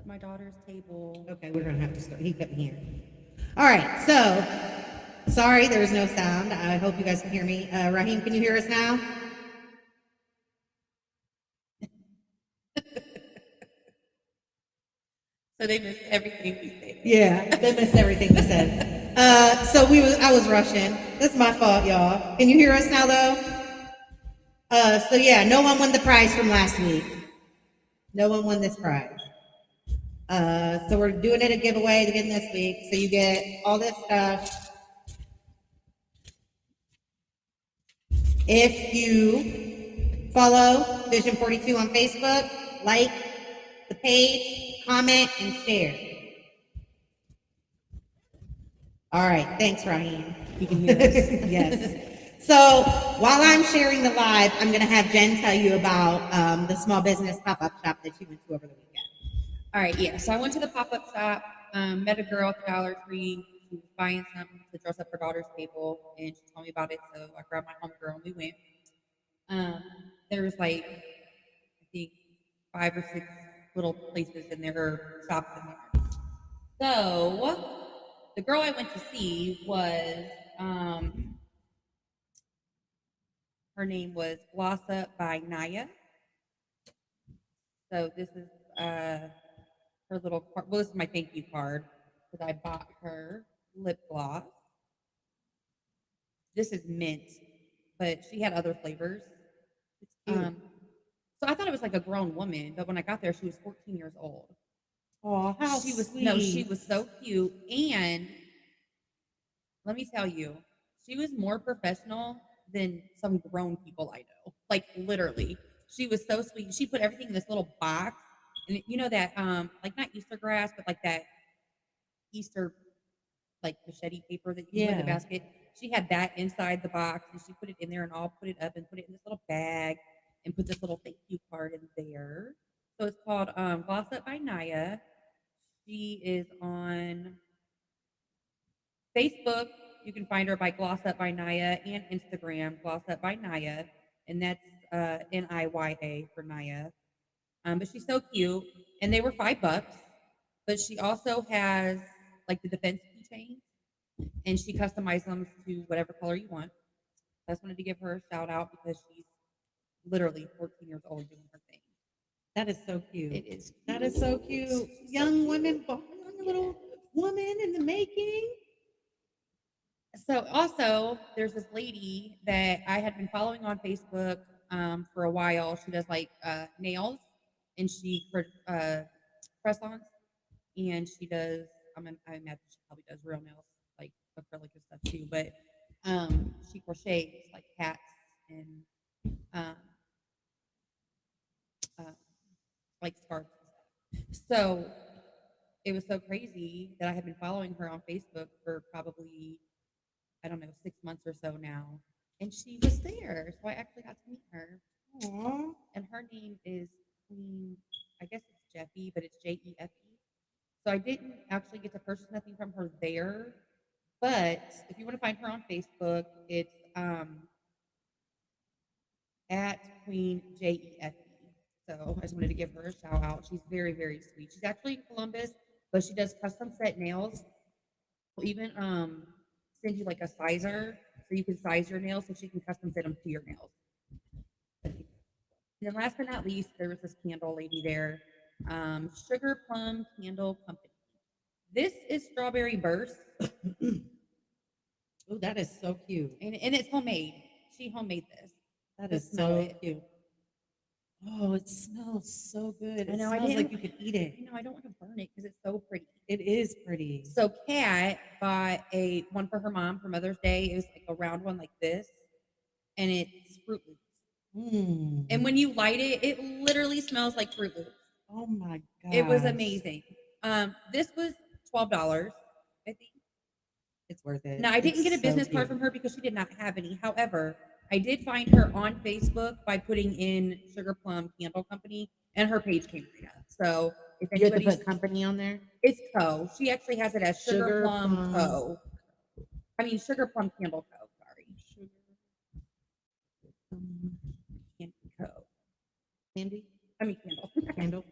at my daughter's table. Okay, we're gonna have to start. He couldn't hear. All right, so sorry there was no sound. I hope you guys can hear me. Raheem, can you hear us now? So they missed everything we said. Yeah, they missed everything we said. I was rushing. That's my fault, y'all. Can you hear us now, though? So yeah, no one won the prize from last week. No one won this prize. So we're doing it a giveaway again this week. So you get all this stuff. If you follow Vision 42 on Facebook, like the page, comment, and share. All right, thanks, Raheem. You can hear us. Yes. So while I'm sharing the live, I'm going to have Jen tell you about the small business pop-up shop that she went to over the weekend. All right, yeah. So I went to the pop-up shop, met a girl at the Dollar Tree. She was buying something to dress up her daughter's table, and she told me about it. So I grabbed my homegirl and we went. There was like, I think, 5 or 6 little places in there, or shops in there. So the girl I went to see was, her name was Glossa by Naya. So this is her little card. Well, this is my thank you card because I bought her lip gloss. This is mint, but she had other flavors. So I thought it was like a grown woman, but when I got there, she was 14 years old. Oh, how she was sweet. No, she was so cute. And let me tell you, she was more professional than some grown people I know. Like literally. She was so sweet. She put everything in this little box. And you know that like not Easter grass, but like that Easter like machete paper that you put in the basket. She had that inside the box and she put it in there and I'll put it up and put it in this little bag and put this little thank you card in there. So it's called Gloss Up by Naya. She is on Facebook. You can find her by Gloss Up by Naya, and Instagram, Gloss Up by Naya. And that's Niya for Naya. But she's so cute. And they were $5. But she also has like the defense keychains and she customized them to whatever color you want. I just wanted to give her a shout out because she's literally 14 years old doing her thing. That is so cute. It is. That is so cute. Young women, young little woman in the making. So also, there's this lady that I had been following on Facebook for a while. She does like nails, and she press-ons, and she does. I imagine she probably does real nails, like acrylic and stuff too. But she crochets like hats and um, uh, like scarves and stuff. So it was so crazy that I had been following her on Facebook for probably, I don't know, 6 months or so now. And she was there. So I actually got to meet her. Aww. And her name is Queen, I guess it's Jeffy, but it's Jefe. So I didn't actually get to purchase nothing from her there. But if you want to find her on Facebook, it's at Queen Jefe. So I just wanted to give her a shout out. She's very, very sweet. She's actually in Columbus, but she does custom set nails. We'll even send you like a sizer so you can size your nails so she can custom fit them to your nails. And then last but not least, there was this candle lady there, Sugar Plum Candle Company. This is Strawberry Burst. Oh, that is so cute. And it's homemade. She homemade this. That is so cute. Oh, it smells so good. It smells like you could eat it. I don't want to burn it because it's so pretty. It is pretty. So Kat bought one for her mom for Mother's Day. It was like a round one like this, and it's Fruit Loops. And when you light it, it literally smells like Fruit Loops. Oh my god! It was amazing. This was $12, I think. It's worth it. Now I didn't get a business card from her because she did not have any. However, I did find her on Facebook by putting in Sugar Plum Candle Company, and her page came right up. So if you have to anybody's put company on there, it's Co. She actually has it as Sugar Plum Co. I mean Sugar Plum Candle Co. Sorry, Candy Co. Candy. I mean Candle. Candle.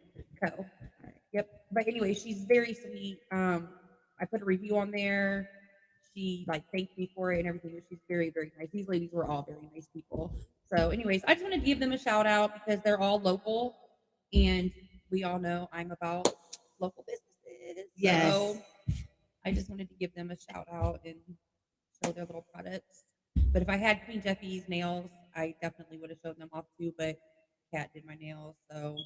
Co. All right. Yep. but anyway, she's very sweet. I put a review on there. She like thanked me for it and everything. She's very, very nice. These ladies were all very nice people. So, anyways, I just want to give them a shout out because they're all local, and we all know I'm about local businesses. Yes. So, I just wanted to give them a shout out and show their little products. But if I had Queen Jeffy's nails, I definitely would have showed them off too. But Kat did my nails, so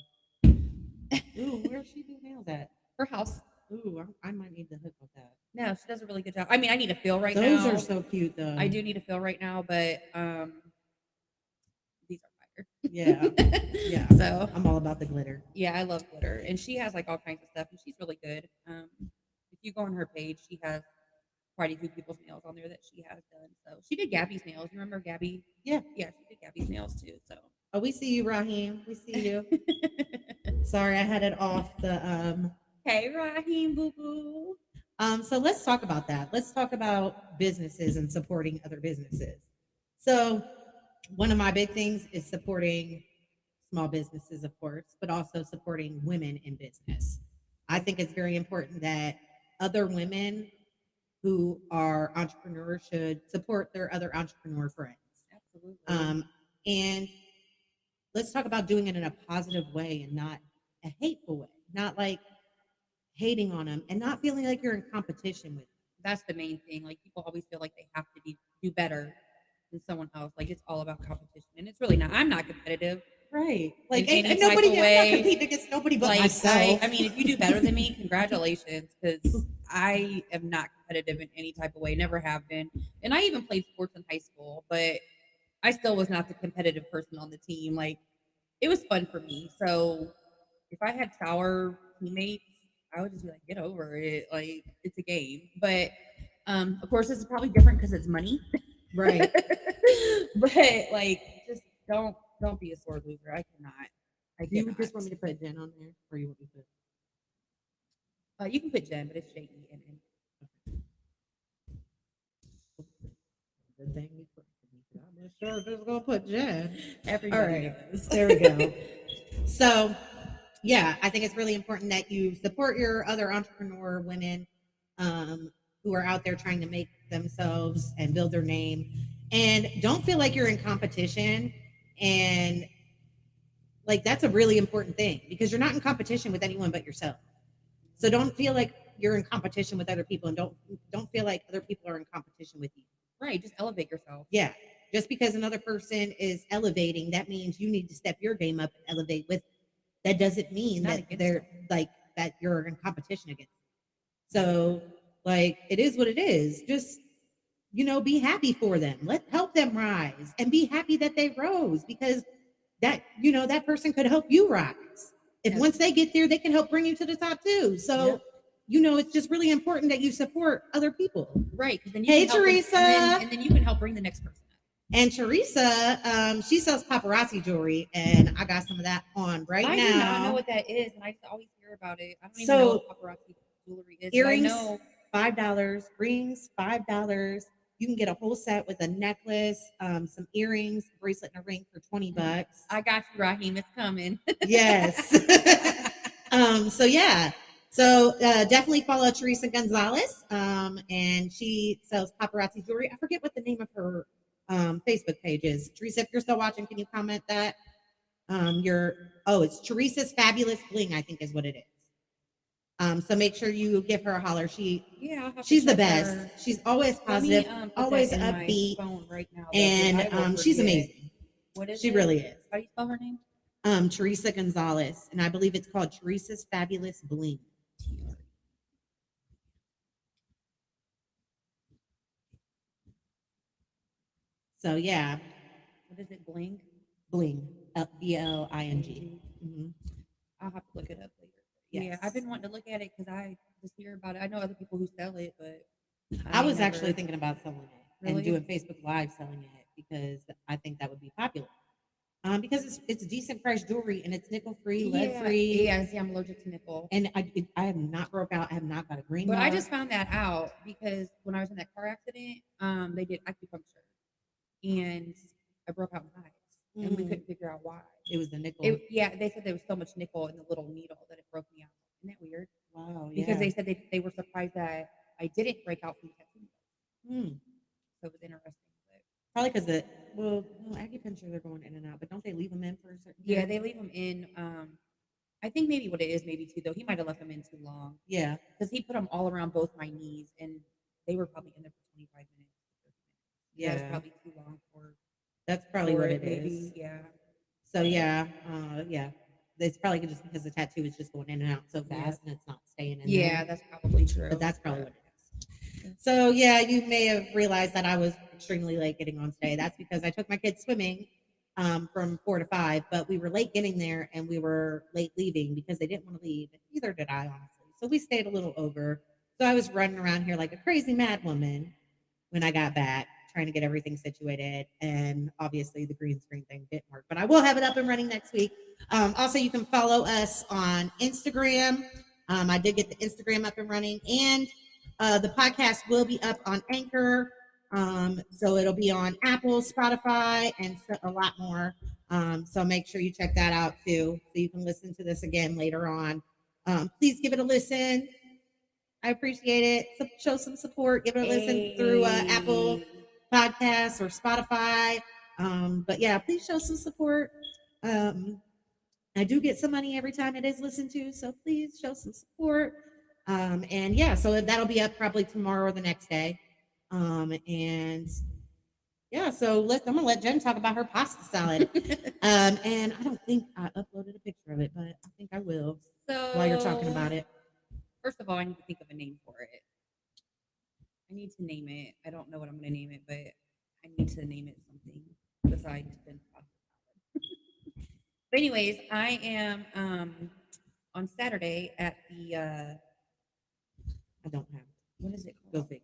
Ooh, where's she do nails at? her house. Ooh, I might need to hook up that. No, she does a really good job. I mean, I need a feel right Those now. are so cute, though. I do need a feel right now, but these are fire. Yeah, yeah. So I'm all about the glitter. yeah, I love glitter, and she has like all kinds of stuff, and she's really good. If you go on her page, she has quite a few people's nails on there that she has done. So she did Gabby's nails. You remember Gabby? Yeah. Yeah, she did Gabby's nails too. So Oh, we see you, Raheem. We see you. Sorry, I had it off the Hey, Raheem, boo boo. So let's talk about that. Let's talk about businesses and supporting other businesses. So one of my big things is supporting small businesses, of course, but also supporting women in business. I think it's very important that other women who are entrepreneurs should support their other entrepreneur friends. Absolutely. And let's talk about doing it in a positive way and not a hateful way, not like hating on them and not feeling like you're in competition with them. That's the main thing. Like people always feel like they have to do better than someone else. Like it's all about competition, and it's really not. I'm not competitive. Right. Like, In any and type nobody, of I'm way. not competing against nobody but Like myself. I mean, if you do better than me, congratulations, because I am not competitive in any type of way. Never have been, and I even played sports in high school, but I still was not the competitive person on the team. Like it was fun for me. So if I had sour teammates, I would just be like, get over it. Like it's a game. But of course, this is probably different because it's money. Right. But like, just don't be a sore loser. I cannot. I Do you cannot. just want me to put Jen on there, or you want me to put? You can put Jen, but it's J-E-N-N. The thing we put. I'm not sure if it's gonna put Jen. Everybody All right. knows. There we go. So, yeah, I think it's really important that you support your other entrepreneur women who are out there trying to make themselves and build their name, and don't feel like you're in competition. And like that's a really important thing because you're not in competition with anyone but yourself. So don't feel like you're in competition with other people, and don't feel like other people are in competition with you. Right. Just elevate yourself. Yeah. Just because another person is elevating, that means you need to step your game up and elevate with. That doesn't mean Not that against they're them. like that you're in competition against. So like it is what it is. Just be happy for them. Let help them rise and be happy that they rose because that that person could help you rise. If Yes. once they get there, they can help bring you to the top too. So Yep. it's just really important that you support other people. Right. Because then you Hey, can help them- Teresa. and then you can help bring the next person up. And Teresa, she sells paparazzi jewelry, and I got some of that on right I now. do not know what that is, and I just always hear about it. I don't even So, know what paparazzi jewelry is. but I Earrings, know $5. Rings, $5. You can get a whole set with a necklace, some earrings, bracelet, and a ring for $20. I got you, Raheem. It's coming. Yes. So yeah. So definitely follow Teresa Gonzalez. And she sells paparazzi jewelry. I forget what the name of her Facebook page is. Teresa, if you're still watching, can you comment that? It's Teresa's Fabulous Bling, I think is what it is. So make sure you give her a holler. She's the best. Her. She's always positive, always upbeat, right now, and she's amazing. What is she it? really is. How do you spell her name? Teresa Gonzalez, and I believe it's called Teresa's Fabulous Bling. So yeah. What is it? Bling? Bling. BLING. Mm-hmm. I'll have to look it up later. Yes. Yeah, I've been wanting to look at it because I just hear about it. I know other people who sell it, but I was actually thinking about selling it and Really? doing Facebook Live selling it because I think that would be popular. Because it's decent price jewelry and it's nickel free, lead free. Yeah, see, I'm allergic to nickel. And I have not broke out. I have not got a green But mark. I just found that out because when I was in that car accident, they did acupuncture, and I broke out in hives, and we couldn't figure out why. It was the nickel. They said there was so much nickel in the little needle that it broke me out. Isn't that weird? Wow. Because Yeah. they said they were surprised that I didn't break out from tattoo. Hmm. So it was interesting. But Probably because well, no, acupuncture, they're going in and out, but don't they leave them in for a certain yeah, period? they leave them in. I think maybe what it is, maybe too, though, he might have left them in too long Yeah. because he put them all around both my knees, and they were probably in there for 25 minutes, 30 minutes. That was Yeah. probably too long That's probably for what it, it maybe. is. Yeah. So yeah, yeah. It's probably just because the tattoo is just going in and out so Yeah. fast and it's not staying in Yeah, there. that's probably true. But that's probably Yeah. what it is. So yeah, you may have realized that I was extremely late getting on today. That's because I took my kids swimming from 4 to 5, but we were late getting there and we were late leaving because they didn't want to leave. Neither did I, honestly. So we stayed a little over. So I was running around here like a crazy mad woman when I got back, trying to get everything situated. And obviously, the green screen thing didn't work, but I will have it up and running next week. Also, you can follow us on Instagram. I did get the Instagram up and running, and the podcast will be up on Anchor. So it'll be on Apple, Spotify, and a lot more. So make sure you check that out too, so you can listen to this again later on. Please give it a listen. I appreciate it. So show some support. Give it a listen through Apple Podcasts or Spotify. But yeah, please show some support. I do get some money every time it is listened to, so please show some support. And yeah, so that'll be up probably tomorrow or the next day. And yeah, so I'm gonna let Jen talk about her pasta salad. And I don't think I uploaded a picture of it, but I think I will while you're talking about it. First of all, I need to think of a name for it. I need to name it. I don't know what I'm going to name it, but I need to name it something besides than pasta salad. But anyways, I am on Saturday at the I don't have it. what is it Go called? figure.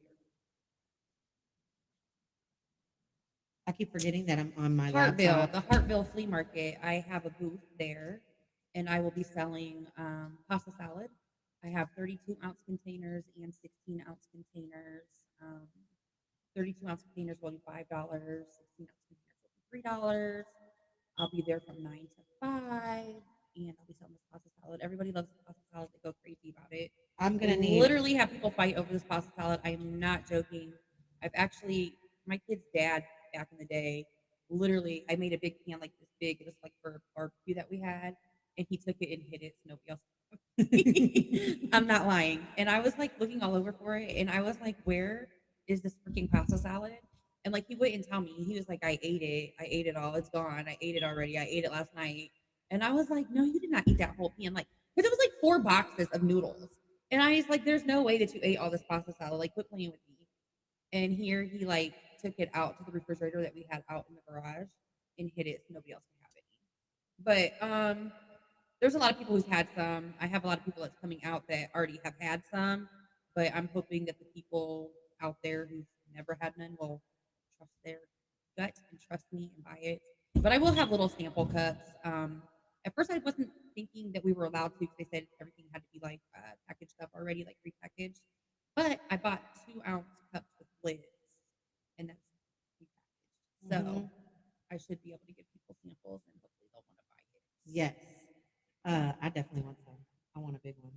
I keep forgetting that I'm on my Hartville, laptop. the Hartville Flea Market. I have a booth there, and I will be selling pasta salad. I have 32-ounce containers and 16-ounce containers. 32-ounce containers will be $5. 16-ounce containers will be $3. I'll be there from 9 to 5, and I'll be selling this pasta salad. Everybody loves pasta salad; they go crazy about it. I'm gonna need Literally have people fight over this pasta salad. I am not joking. I've actually my kid's dad back in the day. Literally, I made a big pan like this big. It was like for a barbecue that we had, and he took it and hid it so nobody else. I'm not lying. And I was like looking all over for it, and I was like, "Where is this freaking pasta salad?" And like he wouldn't tell me. He was like, "I ate it. I ate it all. It's gone. I ate it already. I ate it last night." And I was like, "No, you did not eat that whole pan." Like, because it was like 4 boxes of noodles. And I was like, "There's no way that you ate all this pasta salad. Like, quit playing with me." And here he like took it out to the refrigerator that we had out in the garage and hid it so nobody else could have any. But there's a lot of people who's had some. I have a lot of people that's coming out that already have had some, but I'm hoping that the people out there who've never had none will trust their gut and trust me and buy it. But I will have little sample cups. At first, I wasn't thinking that we were allowed to because they said everything had to be like packaged up already, like prepackaged. But I bought 2-ounce cups with lids, and that's prepackaged. So I should be able to give people samples, and hopefully they'll want to buy it. Yes. I definitely want some. I want a big one.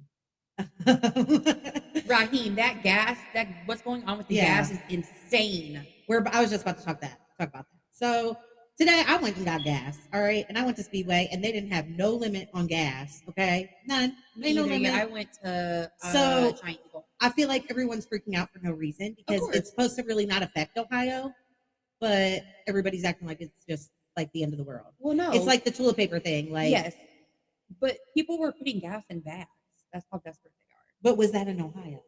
Raheem, that gas, that what's going on with the gas is insane. I was just about to talk about that. So today I went and got gas. All right. And I went to Speedway and they didn't have no limit on gas. Okay. None. Me no either. limit. Yeah, I went to So Giant Eagle. I feel like everyone's freaking out for no reason because it's supposed to really not affect Ohio, but everybody's acting like it's just like the end of the world. Well, no. It's like the toilet paper thing. Like, yes. But people were putting gas in bags. That's how desperate they are. But was that in Ohio?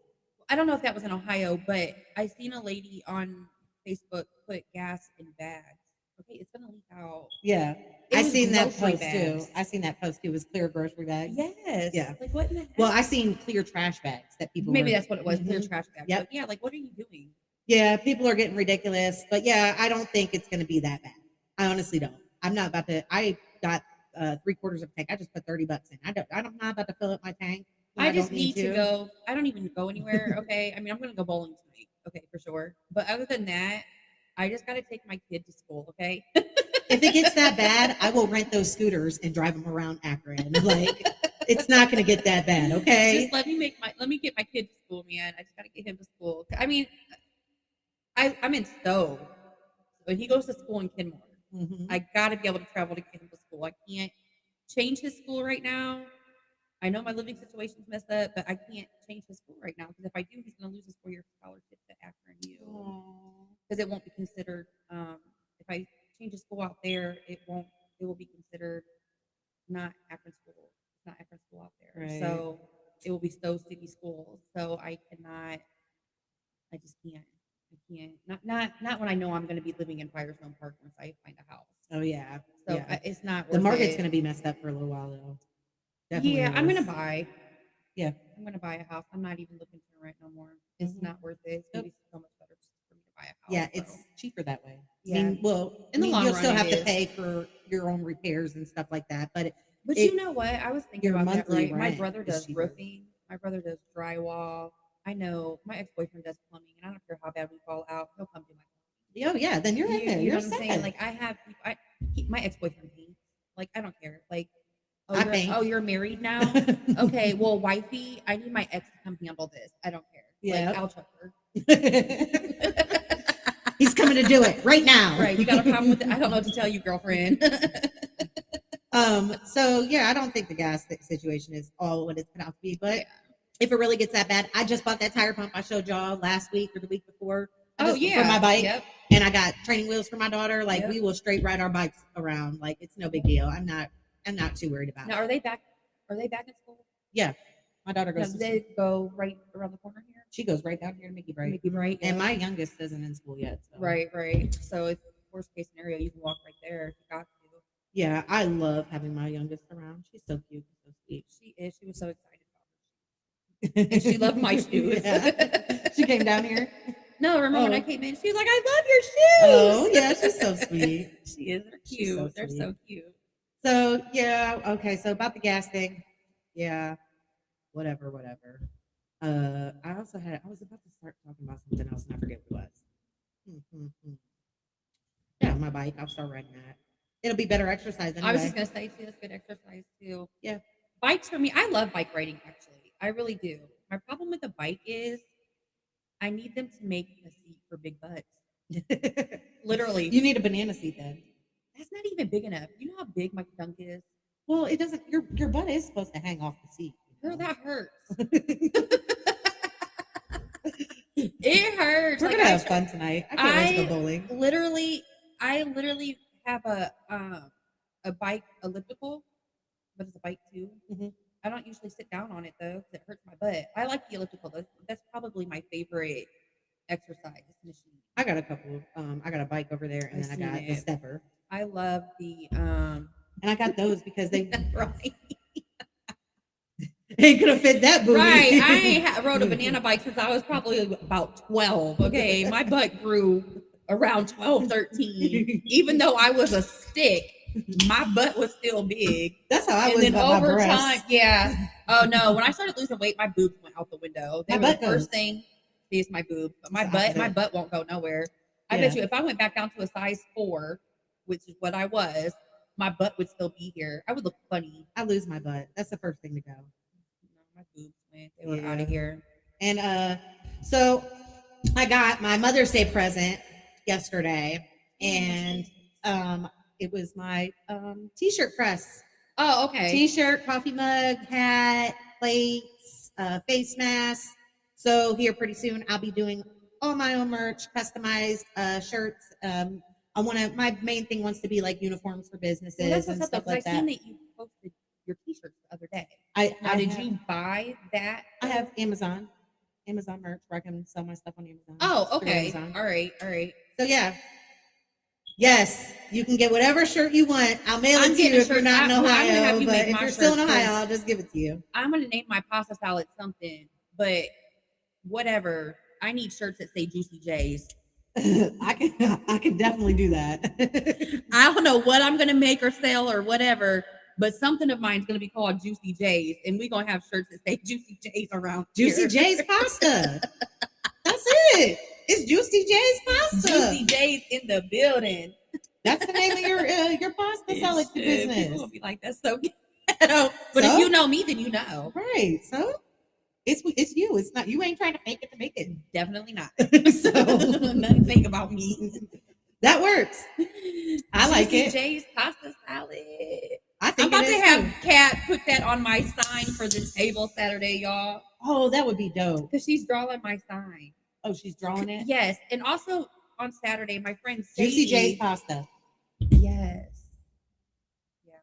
I don't know if that was in Ohio, but I seen a lady on Facebook put gas in bags. Okay, it's gonna leak out. Yeah. I seen that post too. I seen that post too. It was clear grocery bags. Yes. Yeah. Like what in the heck? Well, I seen clear trash bags that people maybe that's what it was, clear trash bags. Yep. But yeah, like what are you doing? Yeah, people are getting ridiculous. But yeah, I don't think it's gonna be that bad. I honestly don't. I'm not about to I got 3/4 of a tank. I just put $30 in. I'm not about to fill up my tank. I just need to go. I don't even go anywhere. Okay. I mean, I'm going to go bowling tonight. Okay. For sure. But other than that, I just got to take my kid to school. Okay. If it gets that bad, I will rent those scooters and drive them around Akron. Like, It's not going to get that bad, okay? Just let me get my kid to school, man. I just gotta get him to school. I mean, I'm in Stowe, but he goes to school in Kenmore. Mhm. I gotta be able to travel to get him to school. I can't change his school right now. I know my living situation's messed up, but I can't change his school right now because if I do, he's gonna lose his 4-year scholarship to Akron U Aw. because it won't be considered. If I change his school out there, it won't. It will be considered not Akron school. It's not Akron school out there, Right. so it will be Stowe City Schools. So I cannot. I just can't. I can't. Not when I know I'm going to be living in Firestone Park once I find a house. Oh, yeah. So Yeah. it's not. The worth market's it. going to be messed up for a little while, though. Definitely Yeah, I'm is. gonna buy. Yeah. I'm gonna buy a house. I'm not even looking to rent no more. It's Mhm. not worth it. It's gonna Nope. be so much better just for me to buy a house. Yeah, so. it's cheaper that way. Yeah. I mean, well, In the long you'll run, still it have to is. pay for your own repairs and stuff like that, but But it- you know what? I was thinking your about that. monthly Right, my rent brother is does cheaper. roofing. My brother does drywall. I know my ex-boyfriend does plumbing, and I don't care how bad we fall out. He'll come do my plumbing. oh yeah, then you're in there. You You're know what I'm saying? set. Like I have, my ex-boyfriend paints. Like I don't care. Like, I paint. you're married now. Okay, well, wifey, I need my ex to come handle this. I don't care. Yeah. Like, I'll chuck her. He's coming to do it right now. Right. You got a problem with it? I don't know what to tell you, girlfriend. So yeah, I don't think the gas situation is all what it's put out to be, but Yeah. if it really gets that bad, I just bought that tire pump I showed y'all last week or the week before. Oh yeah. For my bike. Yep. And I got training wheels for my daughter. Like Yep. we will straight ride our bikes around. Like it's no big deal. I'm not too worried about Now, it. are they back? Are they back in school? Yeah. My daughter No, goes to they go right around the corner here. she goes right down here to Mickey Bright. Mickey Bright. And yeah. my youngest isn't in school yet. So. Right. So, if worst case scenario, you can walk right there if you got to. Yeah, I love having my youngest around. She's so cute, so sweet. She is. She was so excited about it. And she loved my shoes. Yeah. She came down here. No, remember when I Oh. came in? She was like, "I love your shoes." Oh yeah, she's so sweet. She is. They're She's cute. so They're sweet. so cute. So yeah, okay. So about the gas thing, yeah, whatever. I was about to start talking about something else, and I forget what it was. Yeah, my bike. I'll start riding that. It'll be better exercise anyway. I was just gonna say too, that's good exercise too. Yeah. Bikes for me, I love bike riding actually. I really do. My problem with the bike is I need them to make a seat for big butts. Literally. You need a banana seat then. That's not even big enough. You know how big my dunk is? Well, it doesn't. Your butt is supposed to hang off the seat. Girl, that hurts. It hurts. We're Like, gonna I have fun tonight. I can't wait to go bowling. I literally have a bike elliptical, but it's a bike too. Mhm. I don't usually sit down on it though because it hurts my butt. I like the elliptical. That's probably my favorite exercise machine. I got a couple. I got a bike over there, and I then I got seen the it. stepper, I love the and I got those because they right. ain't gonna fit that booty. Right. I ain't rode a banana bike since I was probably about 12. Okay. My butt grew around 12, 13. Even though I was a stick, my butt was still big. That's how I And was then about my over breasts. time, yeah. Oh no, when I started losing weight, my boobs went out the window. They My were the butt goes. first thing is my boob. But my It's the butt opposite. won't go nowhere. I Yeah. bet you if I went back down to a size 4, which is what I was, my butt would still be here. I would look funny. I lose my butt. That's the first thing to go. No, my boobs went. They were out Yeah. of here. And so I got my Mother's Day present yesterday, and it was my t-shirt press. Oh, okay. T-shirt, coffee mug, hat, plates, face mask. So here pretty soon I'll be doing all my own merch, customized shirts. My main thing wants to be like uniforms for businesses Well, that's and what's up, stuff though, like 'cause I seen that. that you posted your t-shirts the other day. I Did have, you buy that? I have Amazon merch where I can sell my stuff on Amazon. Oh, through okay. Amazon. All right. So yeah. Yes, you can get whatever shirt you want. I'll mail I'm it to you getting a if you're shirt. not in I'm gonna have Ohio. you But make if my you're still in shirts, Ohio, 'cause I'll just give it to you. I'm gonna name my pasta salad something, but whatever. I need shirts that say Juicy J's. I can definitely do that. I don't know what I'm gonna make or sell or whatever, but something of mine's gonna be called Juicy J's, and we're gonna have shirts that say Juicy J's around Juicy here. J's pasta. That's it. It's Juicy J's pasta. Juicy J's in the building. That's the name of your pasta salad Shit, People business. will be like, that's so So, but So? if you know me, then you know. Right. So it's you. It's not you ain't trying to fake it to make it. Definitely not. So Nothing fake about me. that works. I like Juicy it. J's pasta salad. I I'm think about it to is have too. Kat put that on my sign for the table Saturday, y'all, Oh, that would be dope. because she's drawing my sign. Oh, she's drawing it. Yes, and also on Saturday, my friend Juicy J's Sadie. pasta. Yes. Yeah.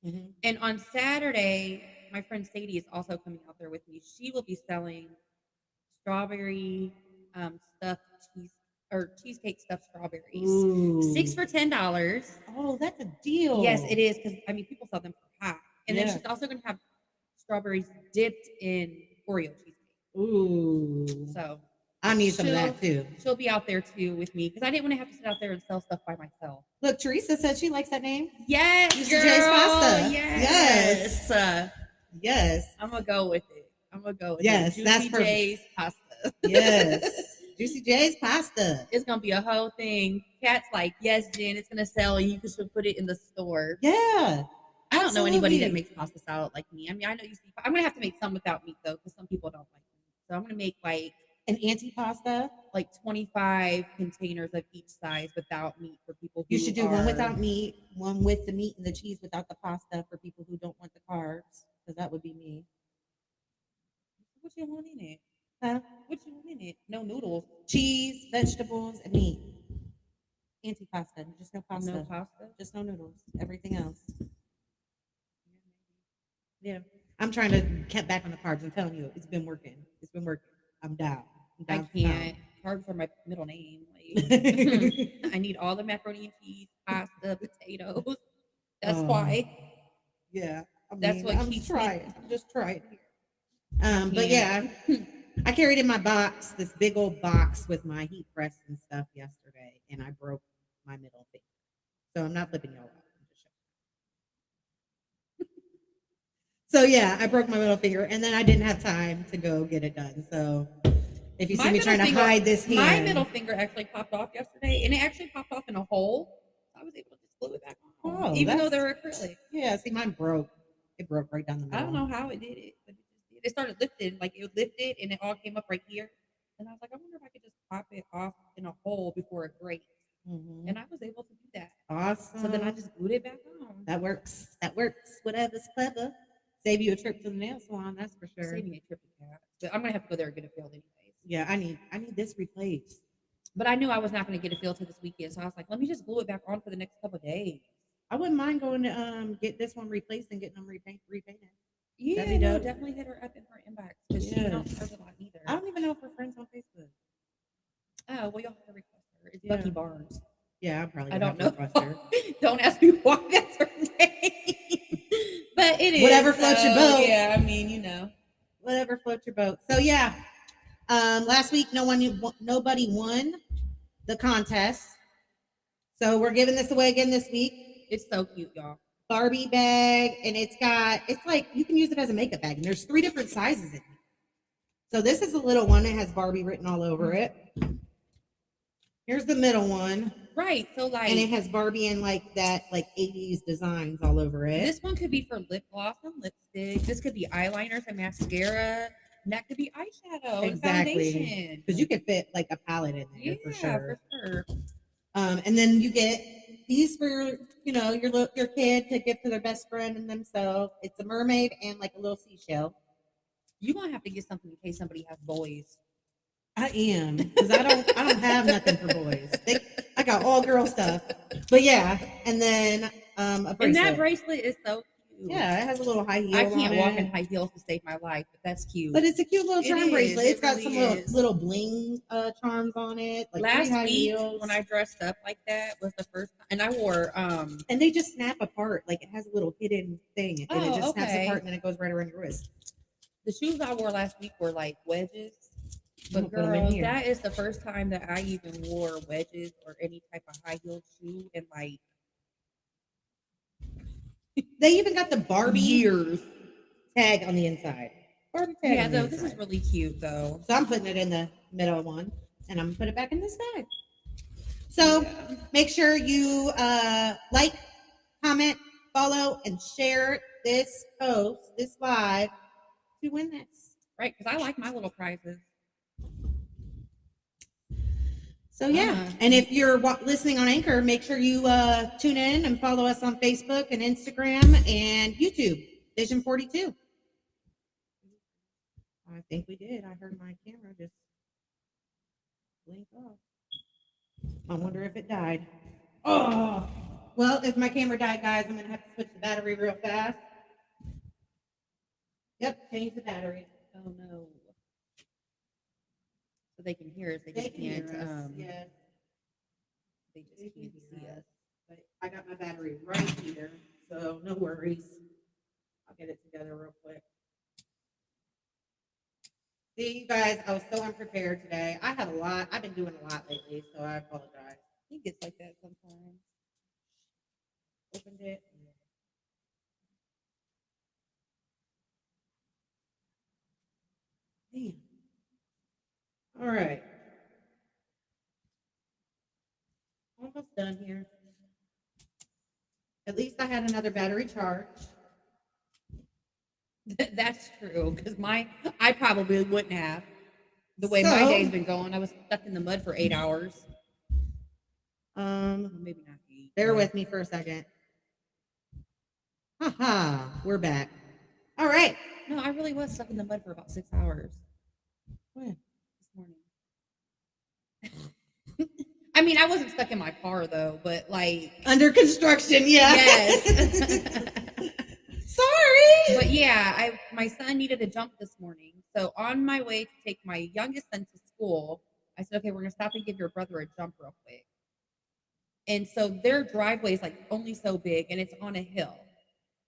Mhm. And on Saturday, my friend Sadie is also coming out there with me. She will be selling strawberry stuffed cheesecake stuffed strawberries. Ooh. 6 for $10. Oh, that's a deal. Yes, it is, because I mean people sell them for half. And then Yeah. she's also gonna have strawberries dipped in Oreo cheesecake. Ooh. So I need some of that too. she'll be out there too with me, because I didn't want to have to sit out there and sell stuff by myself. Look, Teresa said she likes that name. Yes, Juicy girl, J's pasta. Yes. Yes. I'm gonna go with it. Yes, Juicy that's perfect. J's pasta. Yes. Juicy J's pasta. It's gonna be a whole thing. Kat's like, yes, Jen, it's gonna sell. You should put it in the store. Yeah. I don't know anybody that absolutely. makes pasta salad like me. I mean, I know you see. I'm gonna have to make some without meat though, because some people don't like meat. So I'm gonna make like An antipasta. 25 containers of each size without meat for people who You should do one are- without meat, one with the meat and the cheese without the pasta for people who don't want the carbs, because that would be me. What you want in it? Huh? What you want in it? No noodles. Cheese, vegetables, and meat. Antipasta, just no pasta. No pasta. Just no noodles. Everything else. Yeah. I'm trying to cut back on the carbs. I'm telling you, it's been working. It's been working. I'm down. I I'm can't. Carbs are my middle name. Like, down. I need all the macaroni and cheese, pasta, potatoes. That's Oh. why. Yeah. That's what I'm keeps me- trying. I'm just trying here. But yeah, I carried in my box, this big old box with my heat press and stuff yesterday, and I broke my middle finger. So I'm not flipping y'all out. I'm just showing. So yeah, I broke my middle finger, and then I didn't have time to go get it done. So if you see me middle trying to finger- hide this hand, My middle finger actually popped off yesterday, and it actually popped off in a hole. I was able to just glue it back on, Oh, even though that's- they're acrylic. yeah, see mine broke. It broke right down the middle. I don't know how it did it, but it just did. It started lifting, like it lifted, and it all came up right here. And I was like, I wonder if I could just pop it off in a hole before it breaks. Mhm. And I was able to do that. Awesome. So then I just glued it back on. that works. That works. Whatever's clever. Save you a trip to the nail salon, that's for sure. Saving a trip to Cat. But I'm gonna have to go there and get it filled anyways. Yeah, I need this replaced. But I knew I was not gonna get it filled till this weekend, so I was like, let me just glue it back on for the next couple of days. I wouldn't mind going to get this one replaced and getting them repainted. Yeah, be no, dope. definitely hit her up in her inbox because she Yes. don't charge a lot either. I don't even know if we're friends on Facebook. Oh, well, you'll have to request her. It's Yeah. Bucky Barnes. Yeah, I'm probably I gonna don't have know. to request her. Don't ask me why that's her name. But it is. Whatever floats your boat. Yeah, I mean, you know. Whatever floats your boat. So yeah, last week nobody won the contest. So we're giving this away again this week. It's so cute, y'all. Barbie bag, and it's like you can use it as a makeup bag, and there's 3 different sizes in it. So this is a little one. It has Barbie written all over it. Here's the middle one, Right. So like and it has Barbie in like that 80s designs all over it. this one could be for lip gloss and lipstick. This could be eyeliners and mascara. And that could be eyeshadow Exactly. and foundation. Because you can fit like a palette in there Yeah, for sure. for sure. And then you get these for your kid to give to their best friend and themselves. It's a mermaid and like a little seashell. You're gonna have to get something in case somebody has boys. I am, because I don't have nothing for boys. I got all girl stuff. But yeah, and then a bracelet. And that bracelet is so cute. Yeah, it has a little high heel. I can't on walk it. in high heels to save my life, but that's cute. But it's a cute little It charm is, bracelet. it It's got really some is. little bling charms on it. Like Last high week heels. when I dressed up like that was the first time, and I wore and they just snap apart. Like it has a little hidden thing, and it Oh, just snaps okay. apart, and then it goes right around your wrist. the shoes I wore last week were like wedges. I'm But gonna put 'em in girl, here. that is the first time that I even wore wedges or any type of high heel shoe in like They even got the Barbie years. tag on the inside. Barbie tag. Yeah, on the though this is inside. really cute though. So I'm putting it in the middle one, and I'm gonna put it back in this bag. So Yeah. make sure you like, comment, follow, and share this post, this live, to win this. Right, because I like my little prizes. So yeah, and if you're listening on Anchor, make sure you tune in and follow us on Facebook and Instagram and YouTube, Vision 42. I think we did. I heard my camera just blink off. I wonder if it died. Oh, well, if my camera died, guys, I'm gonna have to switch the battery real fast. Yep, change the battery. Oh no. So they can hear us. They just They can can't. hear us. Yeah, They just they can can't see hear us. us. But I got my battery right here, so no worries. I'll get it together real quick. See, you guys, I was so unprepared today. I had a lot. I've been doing a lot lately, so I apologize. I think it's like that sometimes. Opened it. Damn. All right. Almost done here. At least I had another battery charge. That's true, because I probably wouldn't have. The way my So- day's been going, I was stuck in the mud for 8 hours. Maybe not 8. Bear but- with me for a second. Haha, we're back. All right. No, I really was stuck in the mud for about 6 hours When? this morning. I mean, I wasn't stuck in my car though, but like, Under construction, yeah. yes. Sorry. But yeah, my son needed a jump this morning. So on my way to take my youngest son to school, I said, okay, we're gonna stop and give your brother a jump real quick. And so their driveway is like only so big and it's on a hill.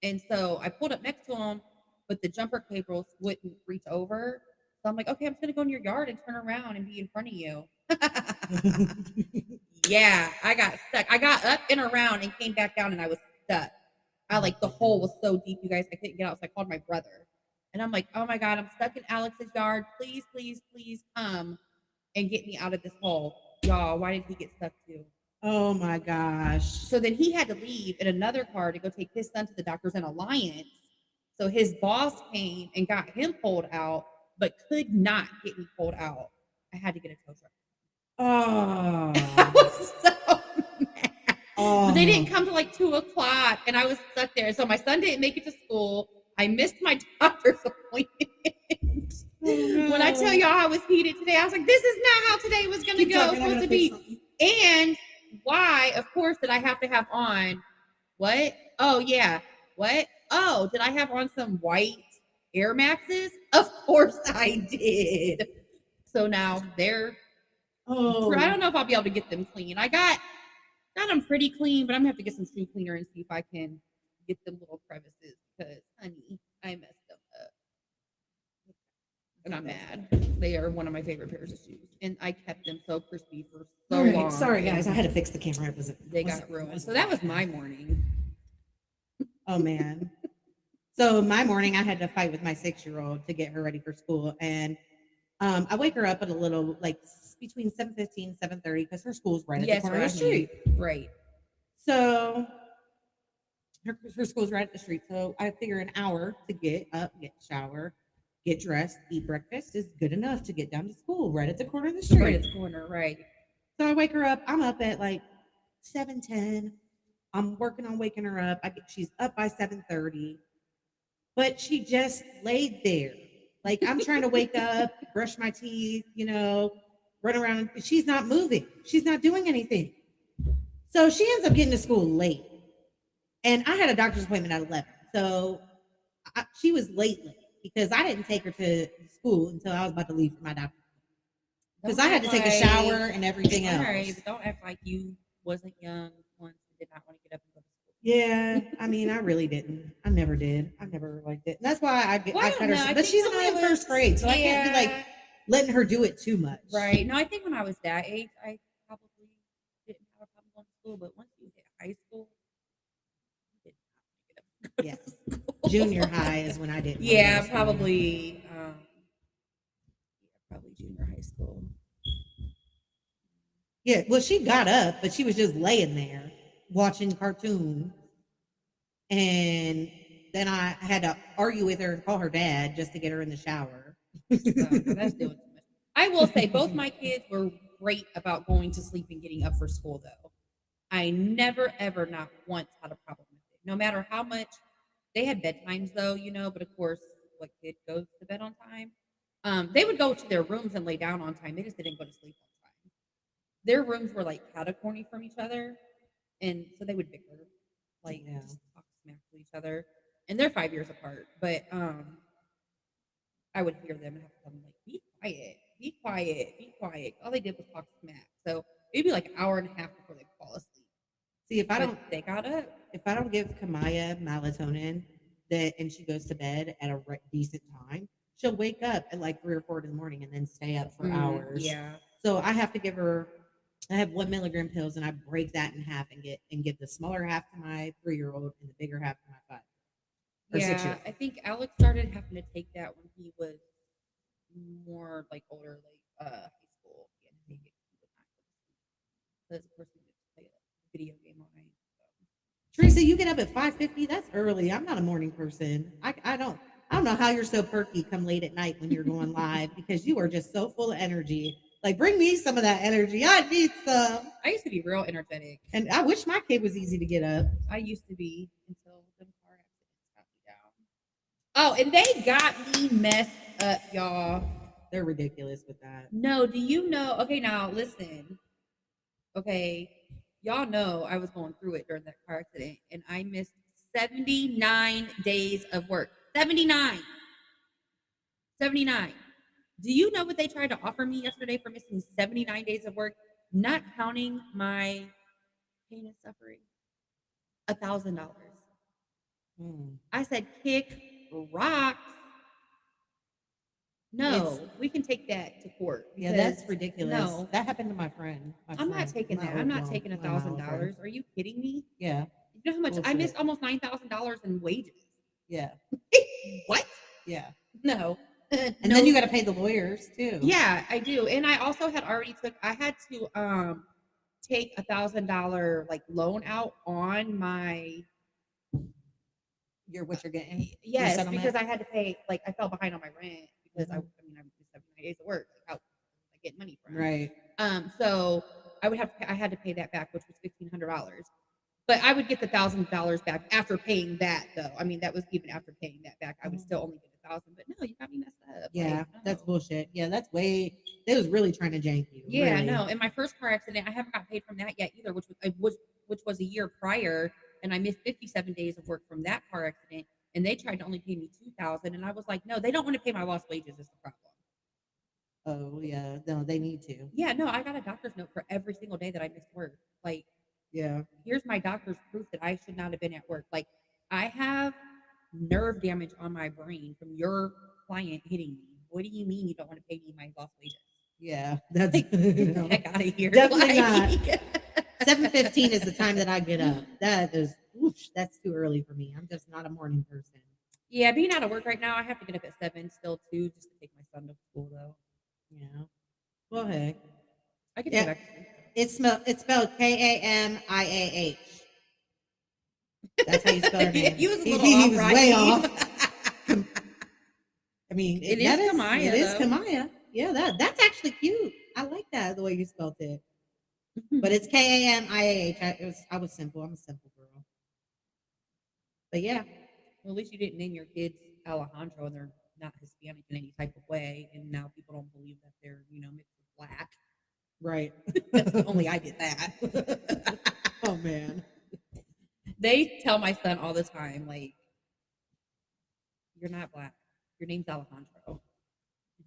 And so I pulled up next to him, but the jumper cables wouldn't reach over. So I'm like, okay, I'm just gonna go in your yard and turn around and be in front of you. Yeah, I got stuck. I got up and around and came back down and I was stuck. The hole was so deep, you guys, I couldn't get out. So I called my brother. And I'm like, oh my God, I'm stuck in Alex's yard. Please, please, please come and get me out of this hole. Y'all, why did he get stuck too? Oh my gosh. So then he had to leave in another car to go take his son to the doctor's in Alliance. So his boss came and got him pulled out, but could not get me pulled out. I had to get a tow truck. I Oh. was so mad. Oh. But they didn't come till like 2:00 and I was stuck there. So my son didn't make it to school. I missed my doctor's appointment. When I tell y'all I was heated today, I was like, this is not how today was going to go. It's supposed to be. And why, of course, did I have to have on what? Oh, yeah. What? Oh, did I have on some white Air Maxes? Of course I did. So now they're, Oh. I don't know if I'll be able to get them clean. I got them pretty clean, but I'm gonna have to get some shoe cleaner and see if I can get them little crevices because, honey, I messed them up. And I'm mad. They are one of my favorite pairs of shoes. And I kept them so crispy for so All right, long. sorry guys, I had to fix the camera. It was They got ruined. So that was my morning. Oh man. So my morning, I had to fight with my 6-year-old to get her ready for school, and I wake her up at a little like between 7:15, 7:30 because her school's right at the corner of the street. Right. So her school's right at the street. So I figure an hour to get up, get shower, get dressed, eat breakfast is good enough to get down to school right at the corner of the street. Right at the corner, right. So I wake her up. I'm up at like 7:10. I'm working on waking her up. She's up by 7:30, but she just laid there. Like I'm trying to wake up, brush my teeth, run around. She's not moving. She's not doing anything. So she ends up getting to school late. And I had a doctor's appointment at 11. So she was late because I didn't take her to school until I was about to leave for my doctor. Because I had to take a shower and everything else. All right, but don't act like you wasn't young once and did not want to get up and go to school. Yeah, I mean, I really didn't. I never did. I never liked it. And that's why I Well, I cut don't her. know. I But think she's when only I in first was- grade, so I can't be like Yeah. letting her do it too much. Right. No, I think when I was that age, I probably didn't have a problem going to school. But once you hit high school, you did not Yeah. want to get up and go to school. Junior high is when I didn't. wanna go Yeah, to school. probably junior high school. Yeah, well, she got up, but she was just laying there watching cartoons. And then I had to argue with her and call her dad just to get her in the shower. Oh, no, that's doing too much. I will say both my kids were great about going to sleep and getting up for school, though. I never, ever, not once had a problem with it. No matter how much they had bedtimes, though, but of course, what kid goes to bed on time? They would go to their rooms and lay down on time. They just didn't go to sleep on time. Their rooms were like catacorny from each other, and so they would bicker, like just talk smack to each other. And they're 5 years apart, but I would hear them and have to tell them like, "Be quiet, be quiet, be quiet." All they did was talk smack. So it'd be like an hour and a half before they fall asleep. See, if I But don't they got up. if I don't give Kamaya melatonin and she goes to bed at a decent time, she'll wake up at like 3 or 4 in the morning and then stay up for hours. Yeah. So I have to give her. I have 1 milligram pills and I break that in half and give the smaller half to my 3-year-old and the bigger half to my 5 or 6 Yeah, year. I think Alex started having to take that when he was more like older, like high school. He had to take it. He would not go to sleep. Because of course he would play a video game all night. So. Teresa, you get up at 5:50. That's early. I'm not a morning person. I don't know how you're so perky come late at night when you're going live because you are just so full of energy. Like, bring me some of that energy. I need some. I used to be real energetic. And I wish my kid was easy to get up. I used to be until the car accidents got me down. Oh, and they got me messed up, y'all. They're ridiculous with that. No, do you know? Okay, now listen. Okay, y'all know I was going through it during that car accident, and I missed 79 days of work. 79. 79. Do you know what they tried to offer me yesterday for missing 79 days of work, not counting my pain and suffering? $1,000. I said, kick rocks. No, we can take that to court. Yeah, that's ridiculous. No, that happened to my friend. I'm not taking that. I'm not taking $1,000. Are you kidding me? Yeah. You know how much I missed? Almost $9,000 in wages. Yeah. What? Yeah. No. And then you got to pay the lawyers too. Yeah, I do. And I also had already I had to take $1,000 like loan out on my what you're getting. Yes, because I had to pay, like I fell behind on my rent because I did 79 days of work. Like, how I get money from? Right. So I had to pay that back, which was $1,500. But I would get the $1,000 back after paying that, though. I mean, that was even after paying that back. I would still only get $1,000. But no, you got me messed up. Yeah, like, no. that's bullshit. Yeah, that's way. They was really trying to jank you. Yeah, really. no. In my first car accident, I haven't got paid from that yet either, which was a year prior, and I missed 57 days of work from that car accident. And they tried to only pay me $2,000, and I was like, no, they don't want to pay my lost wages. Is the problem? Oh yeah, no, they need to. Yeah, no, I got a doctor's note for every single day that I missed work. Like, yeah, here's my doctor's proof that I should not have been at work. Like, I have nerve damage on my brain from your client hitting me. What do you mean you don't want to pay me my lost wages? Yeah, that's like, get the heck out of here. Definitely like, not. 7:15 is the time that I get up. That is, that's too early for me. I'm just not a morning person. Yeah, being out of work right now, I have to get up at 7 still too, just to take my son to school though. Yeah. Well, hey, I can go back to sleep. It's spelled Kamiah. That's how you spell her name. He was a little he off, was right? way off. I mean, it is Kamaya. It is Kamaya. Yeah, that's actually cute. I like that the way you spelled it. But it's Kamiah. I was simple. I'm a simple girl. But yeah. Well, at least you didn't name your kids Alejandro, and they're not Hispanic in any type of way. And now people don't believe that they're, mixed with black. Right. Only I did that. Oh man. They tell my son all the time, like, you're not black. Your name's Alejandro. And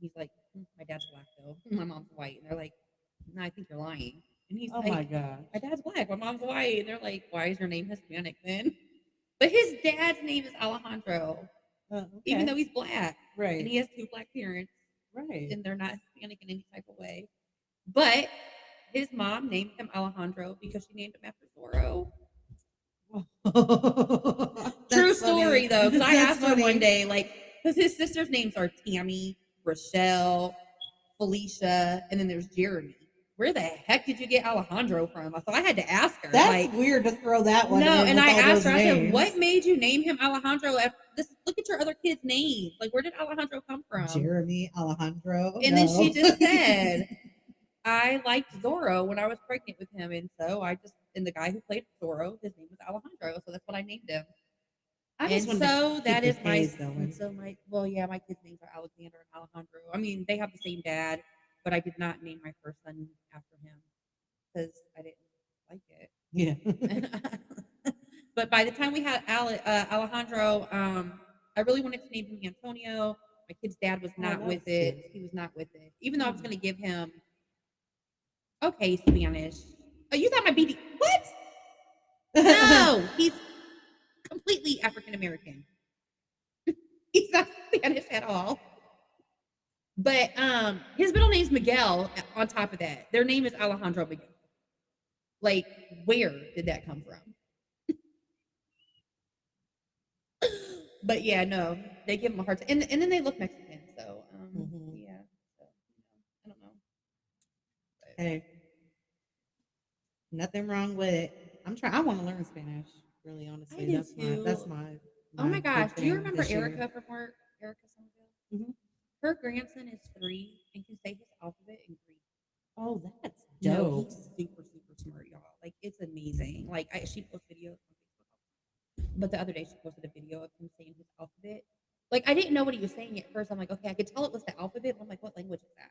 he's like, my dad's black though. My mom's white. And they're like, no, I think you're lying. And he's like, my God. My dad's black. My mom's white. And they're like, why is your name Hispanic then? But his dad's name is Alejandro. Okay. Even though he's black. Right. And he has 2 black parents. Right. And they're not Hispanic in any type of way. But his mom named him Alejandro because she named him after Zorro. True story, though, because I asked her one day, like, because his sister's names are Tammy, Rochelle, Felicia, and then there's Jeremy. where the heck did you get Alejandro from? So I had to ask her. That's like, weird to throw that one. no, in and with I all asked those her, I said, names. what made you name him Alejandro? Look at your other kids' names. Like, where did Alejandro come from? Jeremy Alejandro. And then she just said, I liked Zorro when I was pregnant with him. And so and the guy who played Zorro, his name was Alejandro. So that's what I named him. I just And wanted to so keep that the is my, K's going. my kids' names are Alexander and Alejandro. I mean, they have the same dad, but I did not name my first son after him because I didn't like it. Yeah. But by the time we had Alejandro, I really wanted to name him Antonio. My kid's dad was not with it. cute. He was not with it. Even though I was going to give him, okay, Spanish. Oh, you thought my BD, what? No, he's completely African American. He's not Spanish at all. But his middle name's Miguel. On top of that, their name is Alejandro Miguel. Like, where did that come from? But yeah, no, they give him a hard time, and then they look Mexican. So yeah, so, I don't know. But, Hey, nothing wrong with it. I'm trying. I want to learn Spanish. Really, honestly, I do that's too. my. Oh my big gosh, do you thing remember this year. Erica from work? Erica Somerville? Mhm. Her grandson is 3 and can say his alphabet in Greek. Oh, that's No, dope. he's super smart, y'all. Like, it's amazing. Like, she posts videos on Facebook. But the other day she posted a video of him saying his alphabet. Like, I didn't know what he was saying at first. I'm like, okay, I could tell it was the alphabet. But I'm like, what language is that?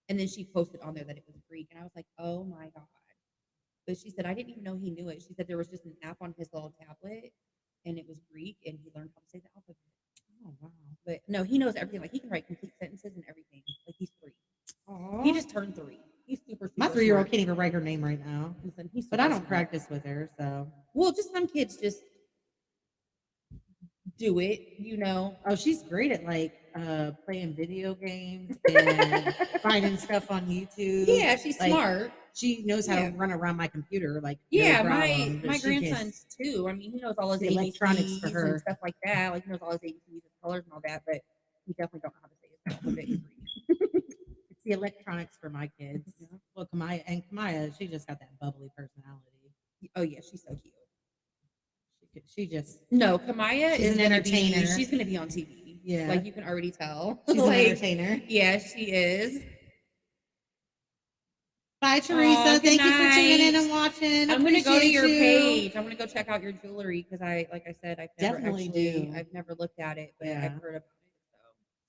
And then she posted on there that it was Greek, and I was like, oh my god. But she said I didn't even know he knew it. She said there was just an app on his little tablet, and it was Greek, and he learned how to say the alphabet. Oh wow. But no, he knows everything. Like, he can write complete sentences and everything. Like, he's 3. Aww. He just turned 3. He's super My 3-year-old smart. can't even write her name right now. Listen, he's But I super don't smart. practice with her, so. Well, just some kids just do it, you know. Oh, she's great at like playing video games and finding stuff on YouTube. Yeah, she's Like, smart. She knows how Yeah. to run around my computer, like Yeah, no problem, but my she grandson's too. I mean, he knows all his the electronics ABCs for and her. stuff like that. Like, he knows all his ABCs and colors and all that, but he definitely don't know how to say his alphabet in Greek. It's the electronics for my kids. Yeah. Well, Kamaya, she just got that bubbly personality. Oh yeah, she's so cute. She just No, Kamaya She's is an gonna entertainer. she's gonna be on TV. Yeah. Like, you can already tell. she's Like, an entertainer. yeah, she is. Bye, Teresa. Aw, good Thank you for tuning in night. and watching. I'm gonna go to Appreciate your you. page. I'm gonna go check out your jewelry because like I said, Definitely I've never looked at it, but Yeah. I've heard about it.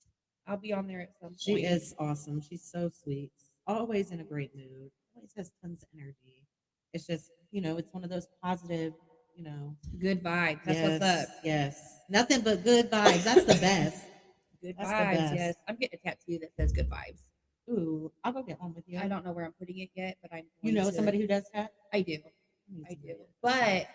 So I'll be on there at some point. She is awesome. She's so sweet. Always in a great mood. Always has tons of energy. It's just, it's one of those positive, Good vibes. That's what's up. Yes. Nothing but good vibes. That's the best. Good That's the vibes. best. Yes, I'm getting a tattoo that says good vibes. Ooh, I'll go get one with you. I don't know where I'm putting it yet, but I'm. You going know to- somebody who does that? I do. need I to do. get it. But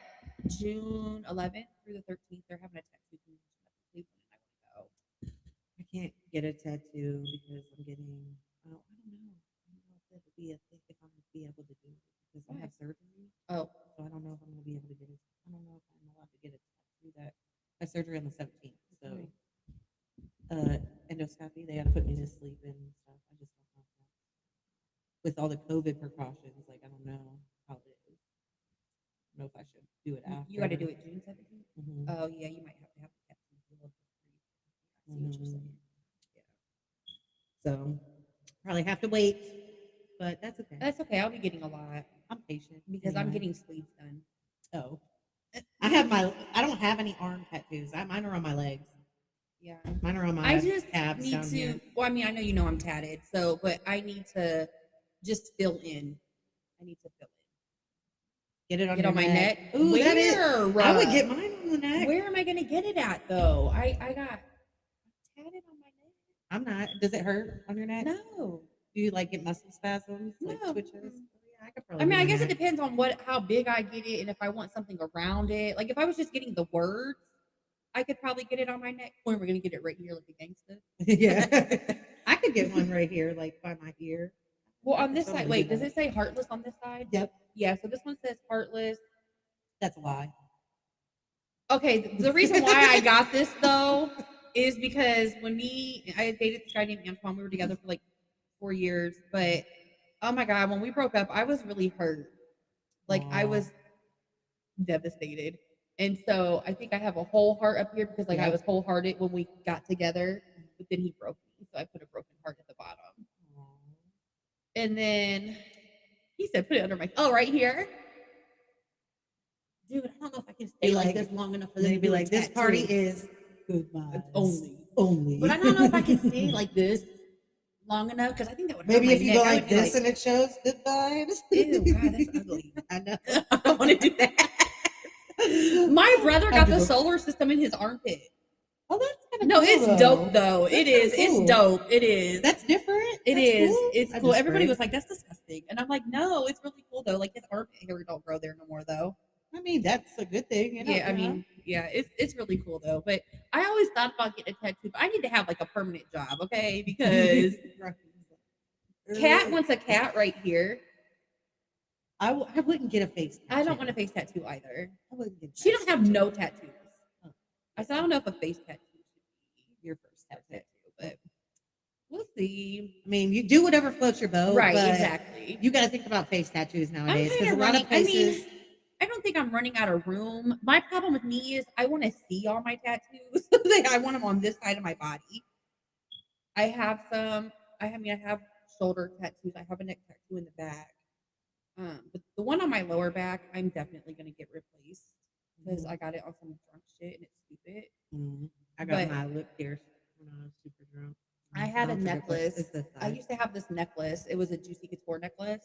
June 11th through the 13th, they're having a tattoo convention up in Cleveland, and I want to go. I can't get a tattoo because I'm getting. I don't know. I don't know if that would be a thing if I'm gonna be able to do it because I have surgery. Oh, So I don't know if I'm gonna be able to get it. I don't know if I'm allowed to get a tattoo that my surgery on the 17th. So endoscopy, they gotta put me to sleep and stuff. I just don't know. With all the COVID precautions, like I don't know how it is. I don't know if I should do it after. you got to do it June 17th. Mhm. Oh yeah, you might have to have the tattoo. A little bit free. I see what you're Mhm. saying. So probably have to wait, but that's okay. That's okay. I'll be getting a lot I'm patient because I'm anyway. getting sleeves done. Oh, I don't have any arm tattoos. Mine are on my legs. Yeah. Mine are on my I just calves need down to. here. Well, I mean, I know you know I'm tatted, so but I need to just fill in. I need to fill Get it on in. Get your on my neck. Ooh, Where? that is. I would get mine on the neck. Where am I gonna get it at though? I got tatted on my I'm not. Does it hurt on your neck? neck. No. Do you like get muscle spasms, like No. twitches? Mm-mm. Yeah, I could probably. I mean, do I my guess it neck. depends on how big I get it and if I want something around it. Like if I was just getting the words, I could probably get it on my neck. Or we're gonna get it right here like a gangster. Yeah, I could get one right here, like by my ear. Well, I on could this totally side, do wait, does that. it say heartless on this side? Yep, Yeah, so this one says heartless. that's a lie. Okay, the reason why I got this though is because when I dated this guy named Antoine, we were together for like 4 years, but Oh my God, when we broke up, I was really hurt. Like I Aw. was devastated. And so I think I have a whole heart up here because like I Yep. was wholehearted when we got together, but then he broke me. So I put a broken heart at the bottom. Aw. And then he said, put it under my right here. Dude, I don't know if I can stay Be like like- this long enough for And them then to be do a like, this party tattoo. is goodbye. Only. Only. But I don't know if I can stay like this long enough because I think that would hurt Maybe my if you neck. go I like would be this and it shows good vibes. ew, God, that's ugly. I know. I don't want to do that. My brother I got do. the solar system in his armpit. Oh, that's kind of No, cool, it's dope though. That's It kinda is. It's cool. dope. It is. That's different. It That's is. cool. It's I cool. just Everybody sprayed. was like, "That's disgusting," and I'm like, "No, it's really cool though. Like his armpit hair don't grow there no more though." I mean, that's a good thing. You know, Yeah, I mean, yeah, it's really cool though. But I always thought about getting a tattoo. But I need to have like a permanent job, okay? Because Kat wants a cat right here. I wouldn't get a face tattoo. I don't want a face tattoo either. I wouldn't get a She face don't have tattoo. no tattoos. Oh. I said I don't know if a face tattoo should be Your first a tattoo. tattoo, but we'll see. I mean, you do whatever floats your boat. Right, but exactly. You got to think about face tattoos nowadays I'm because kind a of lot running. of places. I don't think I'm running out of room. My problem with me is I want to see all my tattoos. Like I want them on this side of my body. I have some. I have shoulder tattoos. I have a neck tattoo in the back. But the one on my lower back, I'm definitely gonna get replaced because I got it on some drunk shit and it's stupid. I got but- my lip pierced when I was super drunk. I had a don't forget what- necklace. it's this I size. used to have this necklace. It was a Juicy Couture necklace.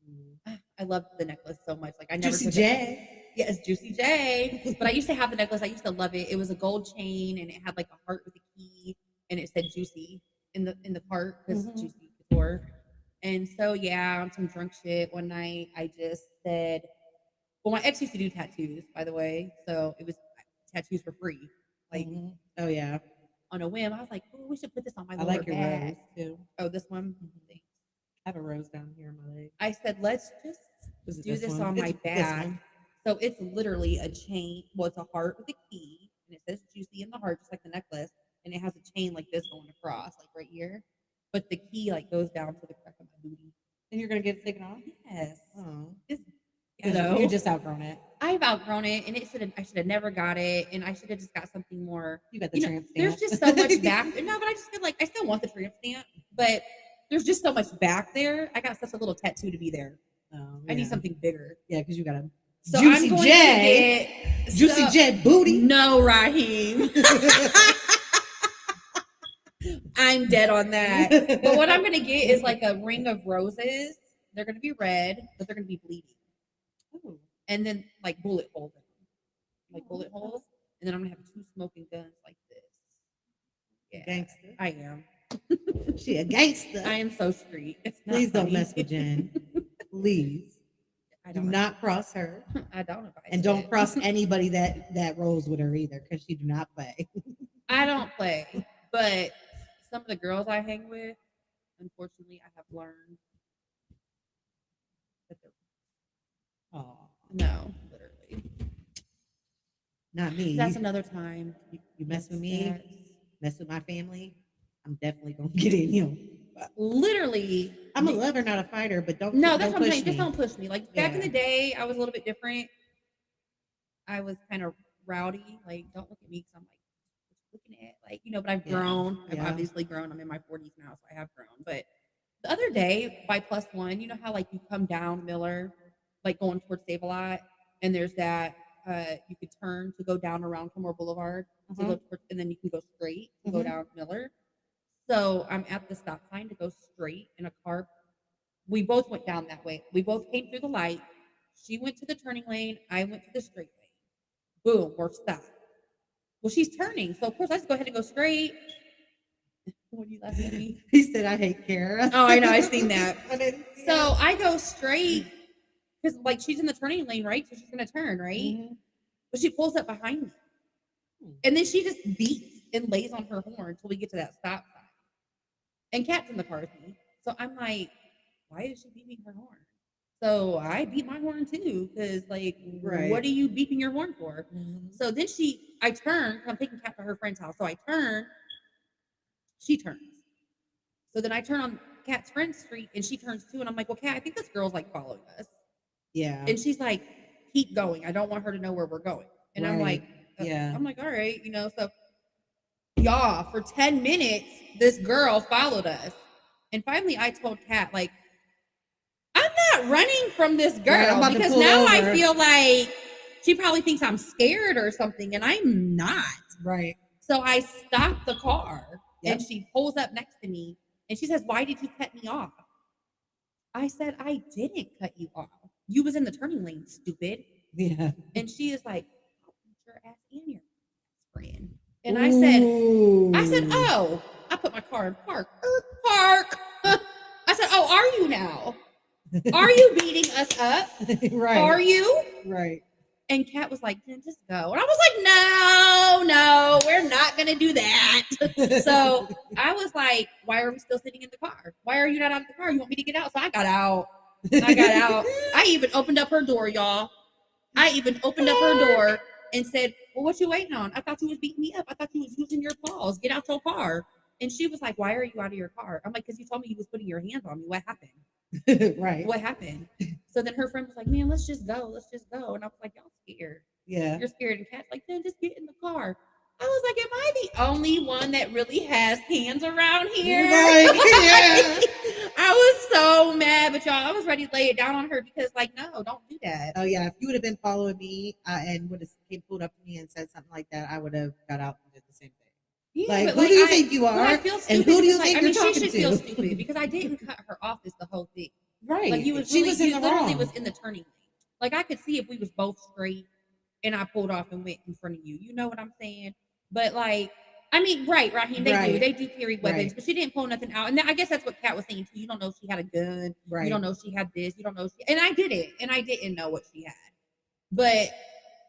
Mm. I loved the necklace so much. Like I never Juicy took it- J. Yes, Juicy J. But I used to have the necklace. I used to love it. It was a gold chain and it had like a heart with a key and it said Juicy in the part because Mhm. Juicy Couture. And so yeah, on some drunk shit one night, I just said, well, my ex used to do tattoos, by the way. So it was tattoos for free. Like Mhm. Oh yeah, on a whim, I was like, oh, we should put this on my I lower like your back. rose too. Oh, this one. Thanks. I have a rose down here in my leg. I said, let's just Is it do this one? on my It's this back. one. So it's literally a chain. Well, it's a heart with a key, and it says Juicy in the heart, just like the necklace. And it has a chain like this going across, like right here. But the key like goes down to the crack of my booty. And you're gonna get it taken off? Yes. Oh, It's, you know, you just outgrown it. I've outgrown it, and I should have never got it, and I should have just got something more. You got the You know, tramp there's stamp. just so much back. No, but I just feel like I still want the tramp stamp, but there's just so much back there. I got such a little tattoo to be there. Oh, I need yeah. something bigger. Yeah, because you got a So Juicy I'm going J. to get Juicy so- J booty. No, Raheem. I'm dead on that. But what I'm gonna get is like a ring of roses. They're gonna be red, but they're gonna be bleeding. Ooh. And then like bullet holes in them. Like bullet holes. And then I'm gonna have two smoking guns like this. Yeah. Gangster. I am. She a gangster. I am so street. It's not Please don't funny. mess with Jen. Please I do don't not cross her, I don't advise and don't it. cross anybody that rolls with her either, because she do not play. I don't play. But some of the girls I hang with, unfortunately, I have learned that they're Oh, no, literally. not me. That's You, another time. you mess with me, That's- mess with my family. I'm definitely gonna get in you. Literally. I'm a lover, not a fighter, but don't. No, don't that's what I'm push saying. Just me. don't push me. Like back in Yeah. the day, I was a little bit different. I was kind of rowdy. Like, don't look at me because I'm like looking at but I've Yeah, grown. I've yeah. obviously grown. I'm in my 40s now, so I have grown. But the other day by +1, you know how like you come down Miller, like going towards Save-A-Lot, and there's that you could turn to go down around Kenmore Boulevard to go towards, and then you can go straight to go Mhm. down Miller. So I'm at the stop sign to go straight in a car. We both went down that way. We both came through the light. She went to the turning lane. I went to the straight lane. Boom, we're stopped. Well, she's turning. So, of course, I just go ahead and go straight. What are you laughing at me? He said, "I hate Kara." Oh, I know. I've seen that. I didn't see So I go straight because, like, she's in the turning lane, right? So she's going to turn, it. right? Mhm. But she pulls up behind me. And then she just beats and lays on her horn until we get to that stop sign. And Kat's in the car with me. So I'm like, why is she beeping her horn? So I beat my horn too, because like, Right. what are you beeping your horn for? Mhm. So then I turn, I'm taking Kat to her friend's house. So I turn, she turns. So then I turn on Kat's friend's street, and she turns to, and I'm like, well, Kat, I think this girl's like following us. Yeah. And she's like, keep going. I don't want her to know where we're going. And I'm like, Right. Yeah. I'm like, all right, you know, so y'all, for 10 minutes, this girl followed us. And finally I told Kat, like, I'm not running from this Right, I'm girl about to because pull now I over. feel like she probably thinks I'm scared or something, and I'm not. Right. So I stopped the car Yep. and she pulls up next to me and she says, why did you cut me off? I said, I didn't cut you off. You was in the turning lane, stupid. Yeah. And she is like, I'll beat your ass and your friend. And I said, Ooh. oh, I put my car in park. Park. I said, oh, are you now? Are you beating us up? Right. Are you? Right. And Kat was like, then just go. And I was like, no, we're not going to do that. So I was like, why are we still sitting in the car? Why are you not out of the car? You want me to get out? So I got out. I even opened up her door, y'all. I even opened up her door and said, well, what you waiting on? I thought you was beating me up. I thought you was using your claws. Get out your car. And she was like, why are you out of your car? I'm like, because you told me you was putting your hands on me. What happened? Right. What happened? So then her friend was like, man, let's just go. Let's just go. And I was like, y'all scared. Yeah. You're scared. And Kat's like, then just get in the car. I was like, am I the only one that really has hands around here? Right. Yeah. I was so mad, but y'all, I was ready to lay it down on her because, like, no, don't do that. Oh yeah. If you would have been following me and would have pulled up to me and said something like that, I would have got out and did the same thing. Yeah, Like, but who do you think you are? I feel And stupid who do you because, think like, you're I mean, talking she should to? feel stupid because I didn't cut her off. Is the whole thing. Right. Like, you was she really, was in you the literally wrong. was in the turning lane. Like, I could see if we was both straight and I pulled off and went in front of you. You know what I'm saying? But, like, I mean, right, Raheem, they do carry weapons, Right. but she didn't pull nothing out. And I guess that's what Kat was saying too. You don't know if she had a gun. Right. You don't know if she had this. You don't know if she, and I did it, and I didn't know what she had. But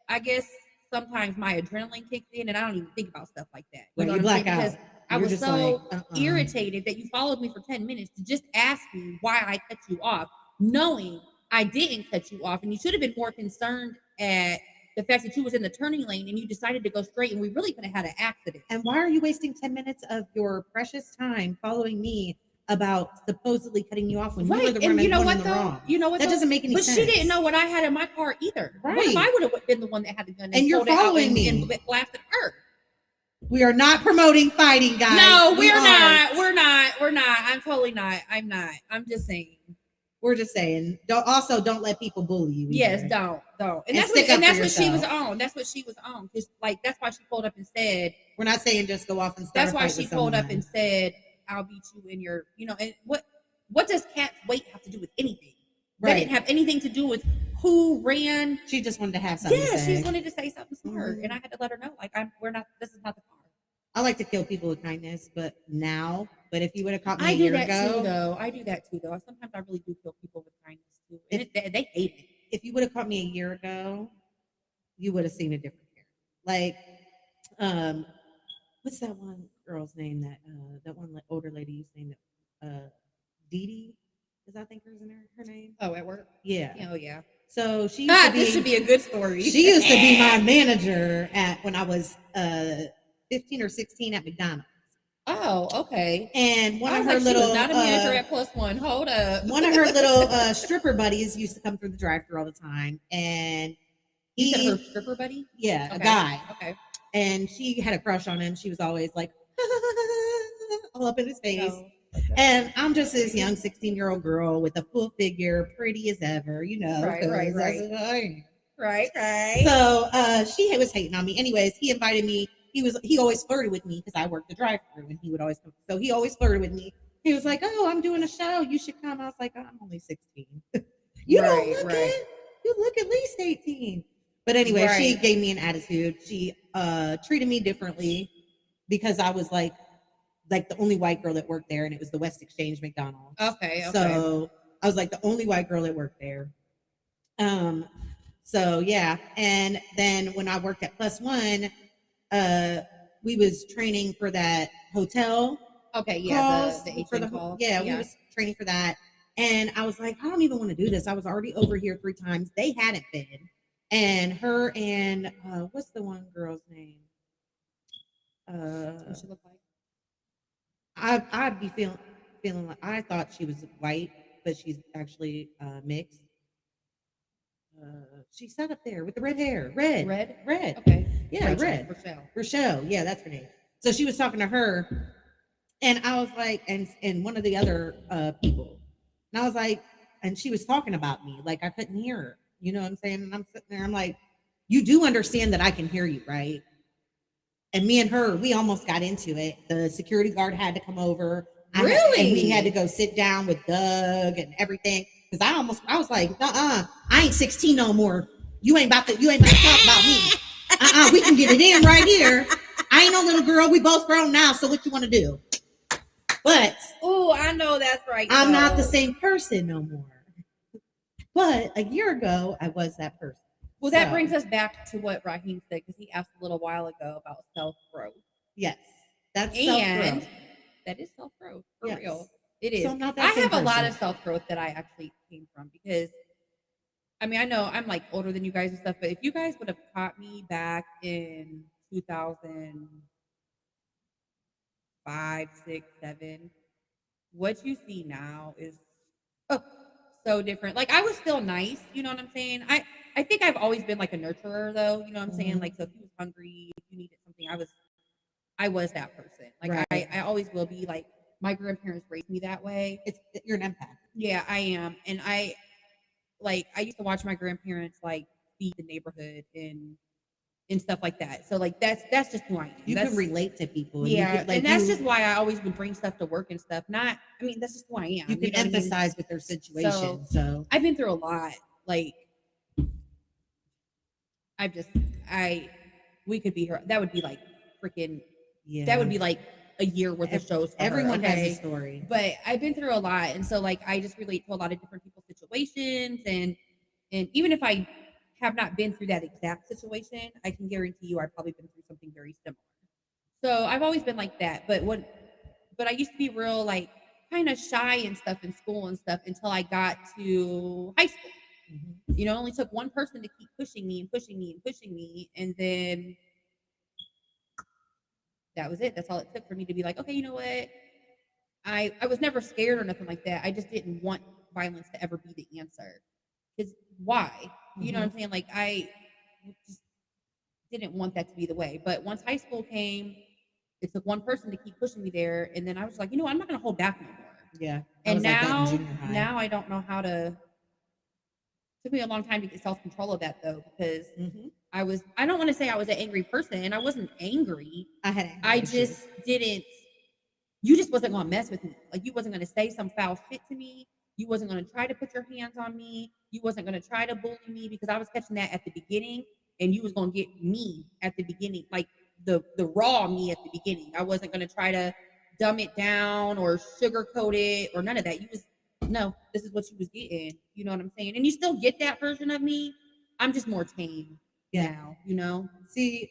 I guess sometimes my adrenaline kicks in, and I don't even think about stuff like that. You Right, know you what I'm black saying? out. Because I You're was just so like, irritated that you followed me for 10 minutes to just ask me why I cut you off, knowing I didn't cut you off, and you should have been more concerned at the fact that you was in the turning lane and you decided to go straight, and we really could have had an accident. And why are you wasting 10 minutes of your precious time following me about supposedly cutting you off when you were the and you know one what in the though? wrong? You know what? That though? doesn't make any but sense. But she didn't know what I had in my car either. Right. What if I would have been the one that had the gun And you're pulled it out following me and blasted her? We are not promoting fighting, guys. No, we're not. We're not. We're not. I'm totally not. I'm not. I'm just saying. We're just saying. Don't let people bully you. Yes, either. don't. And that's what she was on. That's what she was on. Just like that's why she pulled up and said. We're not saying just go off and start. That's why she pulled up and said, "I'll beat you in your." You know, and what does Kat's weight have to do with anything? Right. That didn't have anything to do with who ran. She just wanted to have something. Yeah, to say. she just wanted to say something smart, and I had to let her know, like, we're not. This is not the car. I like to kill people with kindness, but if you would have caught me a year ago, I do that too, though. Sometimes I really do kill people with kindness too, and they hate it. If you would have caught me a year ago, you would have seen a different hair. Like, what's that one girl's name? That one older lady's name? Dee Dee. Is I think her name? Oh, at work. Yeah. Oh yeah. So she. This should be a good story. She used to be my manager when I was 15 or 16 at McDonald's. Oh, okay. And one of her little she was not a manager at Plus One. Hold up. One of her little stripper buddies used to come through the drive-thru all the time, and you said her stripper buddy? Yeah, okay. A guy. Okay. And she had a crush on him. She was always like all up in his face. Oh. And I'm just this young 16-year-old girl with a full figure, pretty as ever, you know. Right. So she was hating on me. Anyways, he invited me. He always flirted with me because I worked the drive-thru, and he would always come. So he always flirted with me. He was like, "Oh, I'm doing a show. You should come." I was like, "I'm only 16. You don't look it. You look at least 18." But anyway, she gave me an attitude. She treated me differently because I was like the only white girl that worked there, and it was the West Exchange McDonald's. Okay. So I was like the only white girl that worked there. So yeah, and then when I worked at Plus One, we was training for that hotel. Okay, yeah, the for the call. Yeah, we was training for that, and I was like, I don't even want to do this. I was already over here 3 times. They hadn't been, and her and what's the one girl's name? What she look like? I'd be feeling like I thought she was white, but she's actually mixed. She sat up there with the red hair. Red? Red. Okay. Yeah, Rachel, red. Rochelle. Rochelle. Yeah, that's her name. So she was talking to her, and I was like, and one of the other people, and I was like, and she was talking about me, like I couldn't hear her. You know what I'm saying? And I'm sitting there, I'm like, you do understand that I can hear you, right? And me and her, we almost got into it. The security guard had to come over. And we had to Really? go sit down with Doug and everything. Because I was like, I ain't 16 no more. You ain't about to talk about me. We can get it in right here. I ain't no little girl. We both grown now. So what you want to do? But Oh, I know that's right. I'm not the though. same person no more. But a year ago, I was that person. Well, that So, brings us back to what Raheem said because he asked a little while ago about self growth. yes, that's And self-growth. that is self growth for Yes. real. It So is. I'm not I that same have a lot person. of self growth that I actually came from because I mean, I know I'm like older than you guys and stuff, but if you guys would have caught me back in 2005, 6, 7, what you see now is oh, so different. Like I was still nice, you know what I'm saying? I think I've always been like a nurturer though, you know what I'm saying? Mhm. Like so if you was hungry, if you needed something, I was that person. Like Right. I always will be like my grandparents raised me that way. You're an empath. Yeah, I am. And I used to watch my grandparents like feed the neighborhood and stuff like that. So like that's just who I am. You That's can relate to people, and yeah, you can and that's just why I always would bring stuff to work and stuff. Not, I mean, that's just who I am. you can know what I mean? empathize with their situation. So I've been through a lot. Like I've just I we could be her. That would be like freaking. yeah, That would be like a year worth of shows. For everyone her, has okay? a story. But I've been through a lot, and so like I just relate to a lot of different people's situations, and even if I have not been through that exact situation, I can guarantee you I've probably been through something very similar. So I've always been like that. But I used to be real like kind of shy and stuff in school and stuff until I got to high school. Mhm. You know, it only took one person to keep pushing me and pushing me and pushing me, and then that was it. That's all it took for me to be like, okay, you know what? I was never scared or nothing like that. I just didn't want violence to ever be the answer. Because why? You know what I'm saying? Like I just didn't want that to be the way. But once high school came, it took one person to keep pushing me there, and then I was like, you know, what? I'm not going to hold back no more. Yeah, I And was like that in junior high. now I don't know how to. Took me a long time to get self control of that though, because Mhm. I don't want to say I was an angry person, and I wasn't angry. I had anger I issues. just didn't. You just wasn't gonna mess with me. Like you wasn't gonna say some foul shit to me. You wasn't gonna try to put your hands on me. You wasn't gonna try to bully me because I was catching that at the beginning, and you was gonna get me at the beginning, like the raw me at the beginning. I wasn't gonna try to dumb it down or sugarcoat it or none of that. You was no, this is what you was getting. You know what I'm saying? And you still get that version of me. I'm just more tame Yeah. now, you know? See,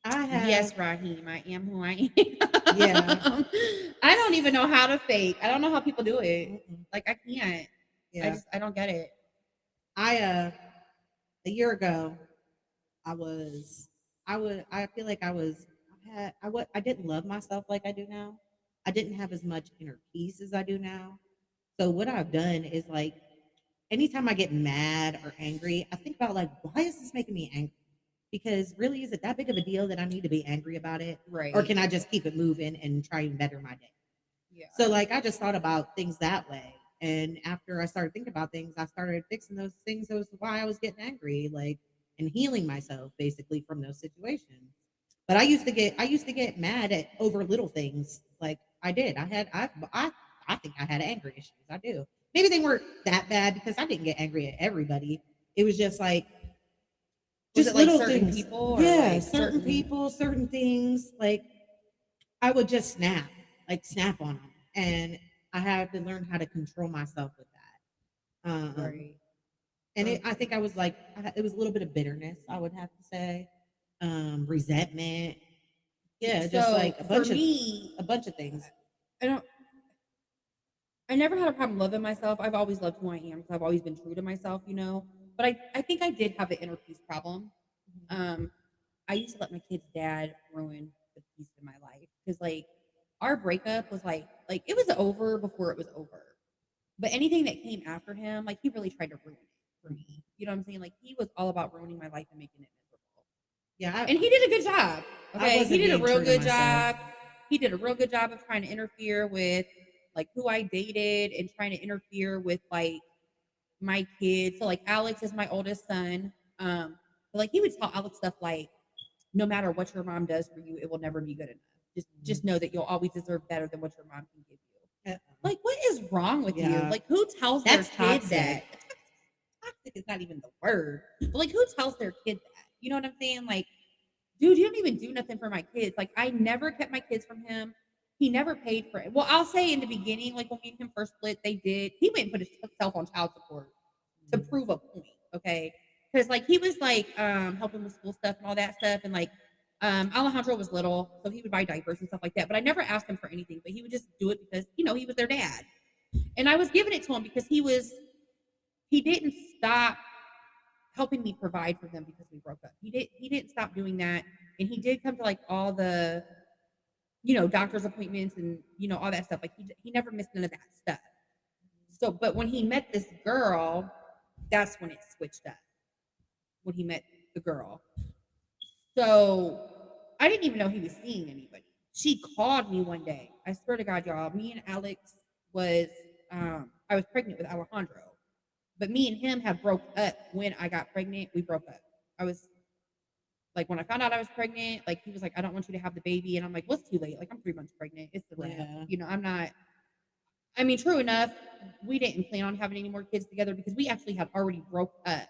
I have Yes, Raheem, I am who I am. Yeah. I don't even know how to fake. I don't know how people do it. Mm-mm. Like I can't. Yeah. I don't get it. A year ago, I feel like I didn't love myself like I do now. I didn't have as much inner peace as I do now. So what I've done is like anytime I get mad or angry, I think about like, why is this making me angry? Because really, is it that big of a deal that I need to be angry about it? Right. Or can I just keep it moving and try and better my day? Yeah. So like I just thought about things that way. And after I started thinking about things, I started fixing those things. That was why I was getting angry, like and healing myself basically from those situations. But I used to get mad at over little things. Like I did. I think I had anger issues. I do. Maybe they weren't that bad because I didn't get angry at everybody. It was just like Was just it like little certain things. people or Yeah, like certain people, certain things. Like I would just snap on them, and I had to learn how to control myself with that. Right. And I think I was like, it was a little bit of bitterness, I would have to say, resentment. Yeah, just So like for me, a bunch of things. I don't. I never had a problem loving myself. I've always loved who I am because I've always been true to myself, you know. But I think I did have an inner peace problem. I used to let my kid's dad ruin the peace in my life because, like, our breakup was like it was over before it was over. But anything that came after him, like he really tried to ruin it for me. You know what I'm saying? Like he was all about ruining my life and making it miserable. Yeah, And he did a good job. I Okay, he wasn't did a being real true to good myself. job. He did a real good job of trying to interfere with like who I dated and trying to interfere with like my kids. So like Alex is my oldest son. But like he would tell Alex stuff like, no matter what your mom does for you, it will never be good enough. Just know that you'll always deserve better than what your mom can give you. Uh-uh. Like, what is wrong with you? Yeah, Like, who tells their that's kid toxic. that? Toxic is not even the word. But like, who tells their kid that? You know what I'm saying? Like, dude, you don't even do nothing for my kids. Like, I never kept my kids from him. He never paid for it. Well, I'll say in the beginning, like when me and him first split, they did. He went and put himself on child support to prove a point. Okay. Because like he was like helping with school stuff and all that stuff. And like Alejandro was little, so he would buy diapers and stuff like that. But I never asked him for anything, but he would just do it because, you know, he was their dad. And I was giving it to him because he didn't stop helping me provide for them because we broke up. He didn't stop doing that. And he did come to like all the, you know, doctor's appointments and, you know, all that stuff. Like he never missed none of that stuff. So, but when he met this girl, that's when it switched up. When he met the girl. So I didn't even know he was seeing anybody. She called me one day. I swear to God, y'all. Me and Alex was I was pregnant with Alejandro. But me and him have broke up when I got pregnant. We broke up. I was like when I found out I was pregnant, like he was like, I don't want you to have the baby. And I'm like, what's too late? Like I'm 3 months pregnant. It's the wrap. Yeah. You know, I'm not I mean, true enough, we didn't plan on having any more kids together because we actually had already broke up.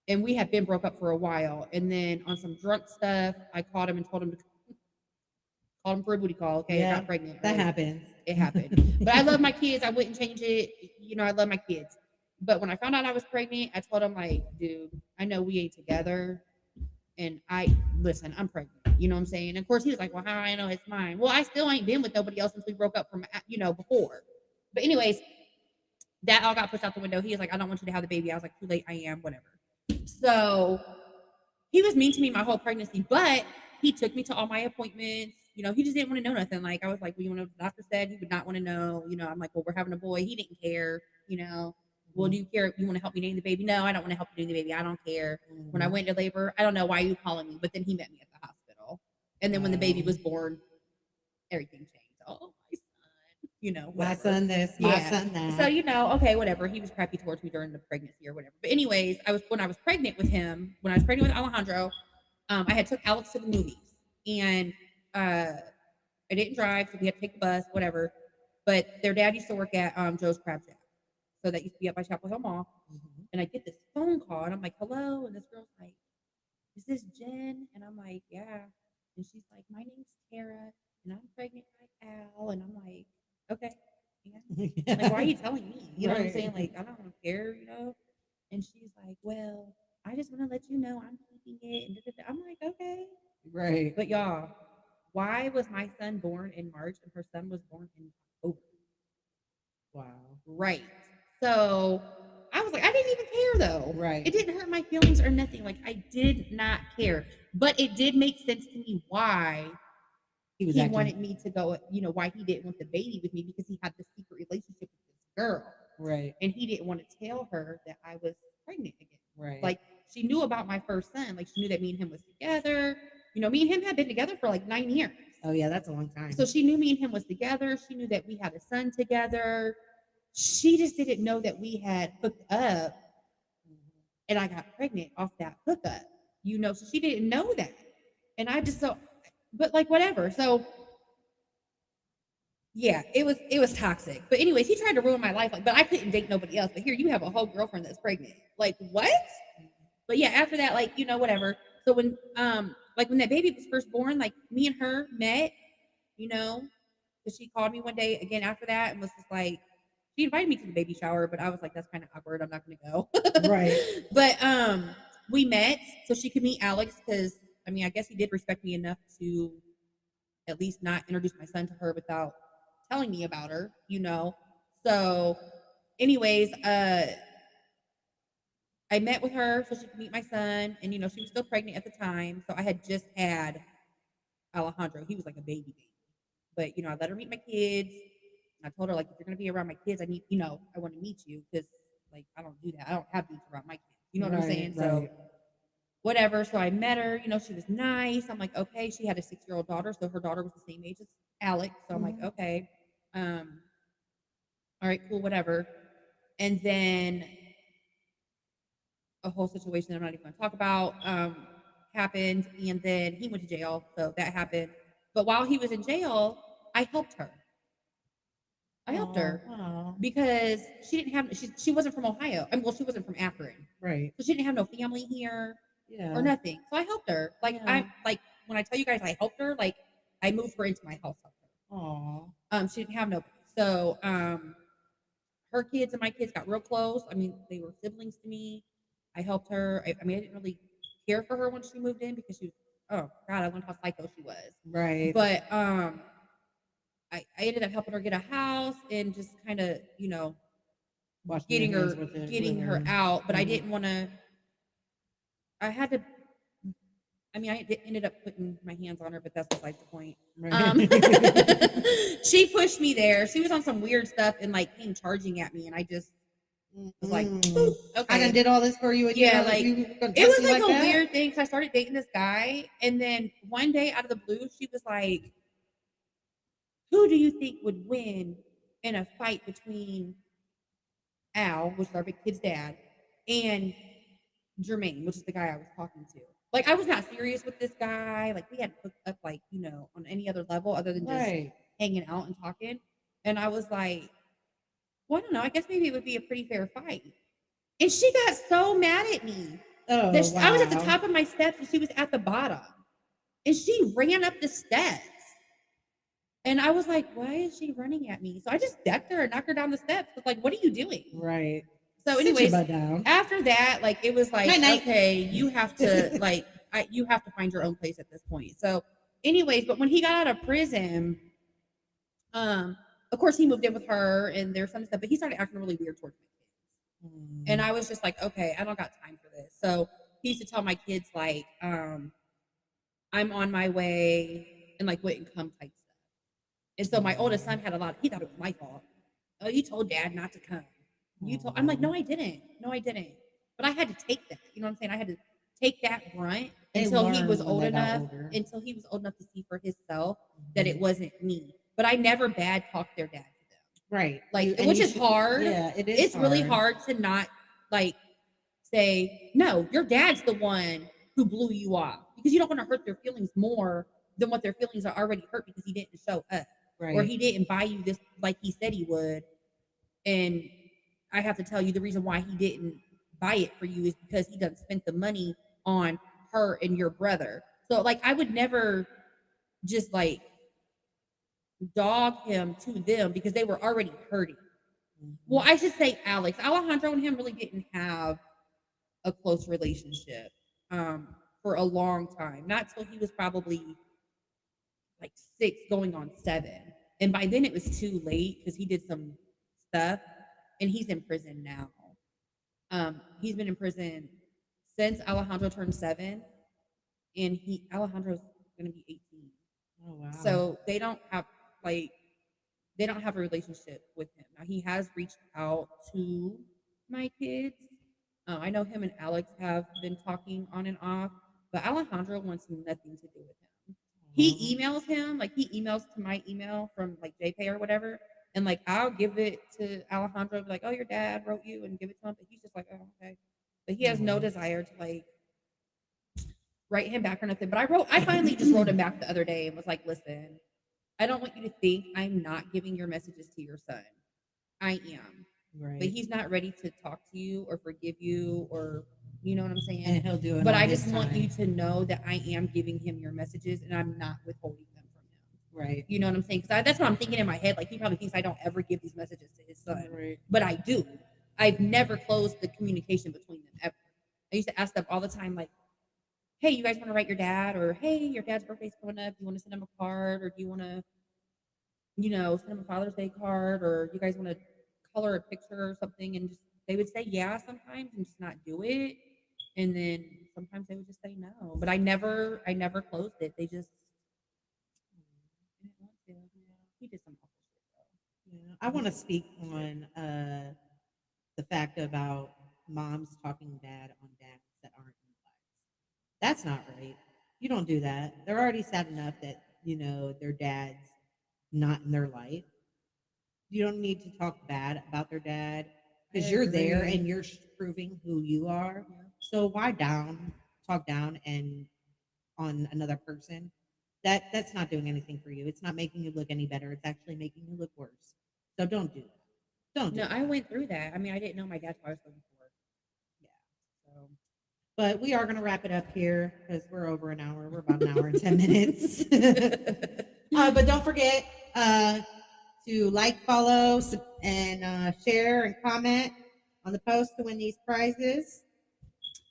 And we had been broke up for a while. And then on some drunk stuff, I called him and told him to call him for a booty call. Okay, I Yeah, got pregnant. that Right? happens. It happened. But I love my kids. I wouldn't change it. You know, I love my kids. But when I found out I was pregnant, I told him like, dude, I know we ain't together. And listen, I'm pregnant. You know what I'm saying? And of course he was like, well, how do I know it's mine? Well, I still ain't been with nobody else since we broke up from, you know, before. But anyways, that all got pushed out the window. He was like, I don't want you to have the baby. I was like, too late. I am, whatever. So he was mean to me my whole pregnancy, but he took me to all my appointments. You know, he just didn't want to know nothing. Like I was like, well, you want to know what the doctor said? He would not want to know. You know, I'm like, well, we're having a boy. He didn't care. You know, well, do you care? You want to help me name the baby? No, I don't want to help you name the baby. I don't care. When I went into labor, I don't know why you calling me, but then he met me at the hospital, and then when the baby was born, everything changed. Oh, my son. You know, My whatever. son this, my Yeah. son that. So, you know, okay, whatever. He was crappy towards me during the pregnancy or whatever. But anyways, when I was pregnant with him, when I was pregnant with Alejandro, I had took Alex to the movies, and I didn't drive, so we had to take the bus, whatever. But their dad used to work at Joe's Crab Shack, so that used to be up by Chapel Hill Mall. And I get this phone call, and I'm like, "Hello," and this girl's like, "Is this Jen?" And I'm like, "Yeah." And she's like, "My name's Tara, and I'm pregnant by Al." And I'm like, "Okay, yeah." Like, why are you telling me? You know what I'm saying? Like, I don't care, you know? And she's like, well, I just want to let you know I'm keeping it. And da-da-da. I'm like, okay. Right. But y'all, why was my son born in March and her son was born in October? Wow. Right. So I was like, I didn't even care though. Right. It didn't hurt my feelings or nothing. Like, I did not care. But it did make sense to me why He was he acting. wanted me to go, you know, why he didn't want the baby with me because he had this secret relationship with this girl. Right. And he didn't want to tell her that I was pregnant again. Right. Like she knew about my first son. Like she knew that me and him was together. You know, me and him had been together for like 9 years. Oh yeah, that's a long time. So she knew me and him was together. She knew that we had a son together. She just didn't know that we had hooked up and I got pregnant off that hookup. You know, so she didn't know that. And I just but like whatever. So yeah, it was toxic. But anyways, he tried to ruin my life. Like, but I couldn't date nobody else. But here you have a whole girlfriend that's pregnant. Like what? But yeah, after that, like, you know, whatever. So when like when that baby was first born, like me and her met, you know, because she called me one day again after that and was just like, she invited me to the baby shower, but I was like, that's kind of awkward. I'm not gonna go. Right. But we met so she could meet Alex because I mean, I guess he did respect me enough to at least not introduce my son to her without telling me about her, you know. So, anyways, I met with her so she could meet my son, and you know, she was still pregnant at the time. So I had just had Alejandro. He was like a baby. But I let her meet my kids. I told her, like, if you're gonna be around my kids, I need, I want to meet you because, like, I don't do that. I don't have beef around my kids. You know what I'm Right, saying? right. So whatever. So I met her. She was nice. I'm like, okay. She had a 6-year-old daughter, so her daughter was the same age as Alex. So I'm like, Mhm. okay, all right, cool, whatever. And then a whole situation that I'm not even going to talk about happened, and then he went to jail, so that happened. But while he was in jail, I helped her. I helped Aw, her aw. because she didn't have she wasn't from Ohio. I mean, well, she wasn't from Akron, Right. so she didn't have no family here or Yeah. nothing. So I helped her. Like Yeah. I like when I tell you guys I helped her, like I moved her into my house. Helped Aw. her. She didn't have nobody, so her kids and my kids got real close. I mean, they were siblings to me. I helped her. I mean, I didn't really care for her when she moved in because she was, oh God, I learned how psycho she was. Right. But I ended up helping her get a house and just kind of, Washing your getting hands her with it. getting With her her. out. But I Mhm. didn't want to. I had to. I mean, ended up putting my hands on her, but that's beside the point. Um, Right. she pushed me there. She was on some weird stuff and like came charging at me, and I just was like, Mm. "Boop, I done okay." did all this for you, and Yeah, like you gonna it test was me like like a that? weird thing. Cause I started dating this guy, and then one day out of the blue, she was like, "Who do you think would win in a fight between Al, which is our big kid's dad, and Jermaine, which is the guy I was talking to?" Like I was not serious with this guy. Like we hadn't hooked up, like on any other level other than just Right. hanging out and talking. And I was like, "Well, I don't know. I guess maybe it would be a pretty fair fight." And she got so mad at me that Oh, I was at the wow. top of my steps and she was at the bottom. And she ran up the steps. And I was like, why is she running at me? So I just decked her and knocked her down the steps. I was like, what are you doing? Right. So, Sit your anyways, butt down. after that, like it was like, Night night. okay, you have to you have to find your own place at this point. So, anyways, but when he got out of prison, um, of course he moved in with her and there's some stuff, but he started acting really weird towards me. And Mm. I was just like, okay, I don't got time for this. So he used to tell my kids like, I'm on my way and like wouldn't come type stuff. And so my oldest son had a lot, he thought it was my fault. Oh, you told dad not to come. I'm like, Aw. no, I didn't. No, I didn't. But I had to take that. You know what I'm saying? I had to take that brunt They learn when they got older. until he was old enough to see for himself that it Mhm. wasn't me. But I never bad talked their dad to them. Right. Like, And which you is should. hard. Yeah, it is It's really hard. hard to not like say, no, your dad's the one who blew you off because you don't want to hurt their feelings more than what their feelings are already hurt because he didn't show up or Right. he didn't buy you this like he said he would. And I have to tell you the reason why he didn't buy it for you is because he done spent the money on her and your brother. So like I would never just like dog him to them because they were already hurting. Well, Mhm. I should say Alex. Alejandro and him really didn't have a close relationship for a long time. Not till he was probably like 6 going on 7. And by then it was too late because he did some stuff and he's in prison now. He's been in prison since Alejandro turned 7 and Alejandro's gonna be 18. Oh, wow. So like they don't have a relationship with him. Now he has reached out to my kids. I know him and Alex have been talking on and off, but Alejandro wants nothing to do with him. Aw. He emails him, like he emails to my email from like JPay or whatever, and like I'll give it to Alejandro, be like, "Oh, your dad wrote you," and give it to him. But he's just like, "Oh, okay." But he has no Aw. desire to like write him back or nothing. But I finally just wrote him back the other day and was like, "Listen, I don't want you to think I'm not giving your messages to your son. I am. But Right. he's not ready to talk to you or forgive you or you know what I'm And saying? he'll do it But on I his just want you time. to know that I am giving him your messages and I'm not withholding them from him. Right. You know what I'm saying? Because that's what I'm thinking in my head. Like he probably thinks I don't ever give these messages to his son, Right. but I do. I've never closed the communication between them ever. I used to ask them all the time, like, "Hey, you guys want to write your dad?" Or "Hey, your dad's birthday's coming up. Do you want to send him a card? Or do you want to send them a Father's Day card, or you guys want to color a picture or something?" And just they would say yeah sometimes and just not do it. And then sometimes they would just say no. But I never closed it. They just didn't want to. He did some awful shit though. Yeah, I want to speak on the fact about moms talking bad on dads that aren't in their lives. That's not right. You don't do that. They're already sad enough that their dad's not in their life. You don't need to talk bad about their dad because I you're there agree. and you're proving who you are. Yeah. So why talk down and on another person? That's not doing anything for you. It's not making you look any better. It's actually making you look worse. So don't do that. Don't do No, that. I went through that. I mean, I didn't know my dad was before. Yeah. So But we are going to wrap it up here because we're over an hour. We're about an hour and 10 minutes. But don't forget to like, follow, and share and comment on the post to win these prizes.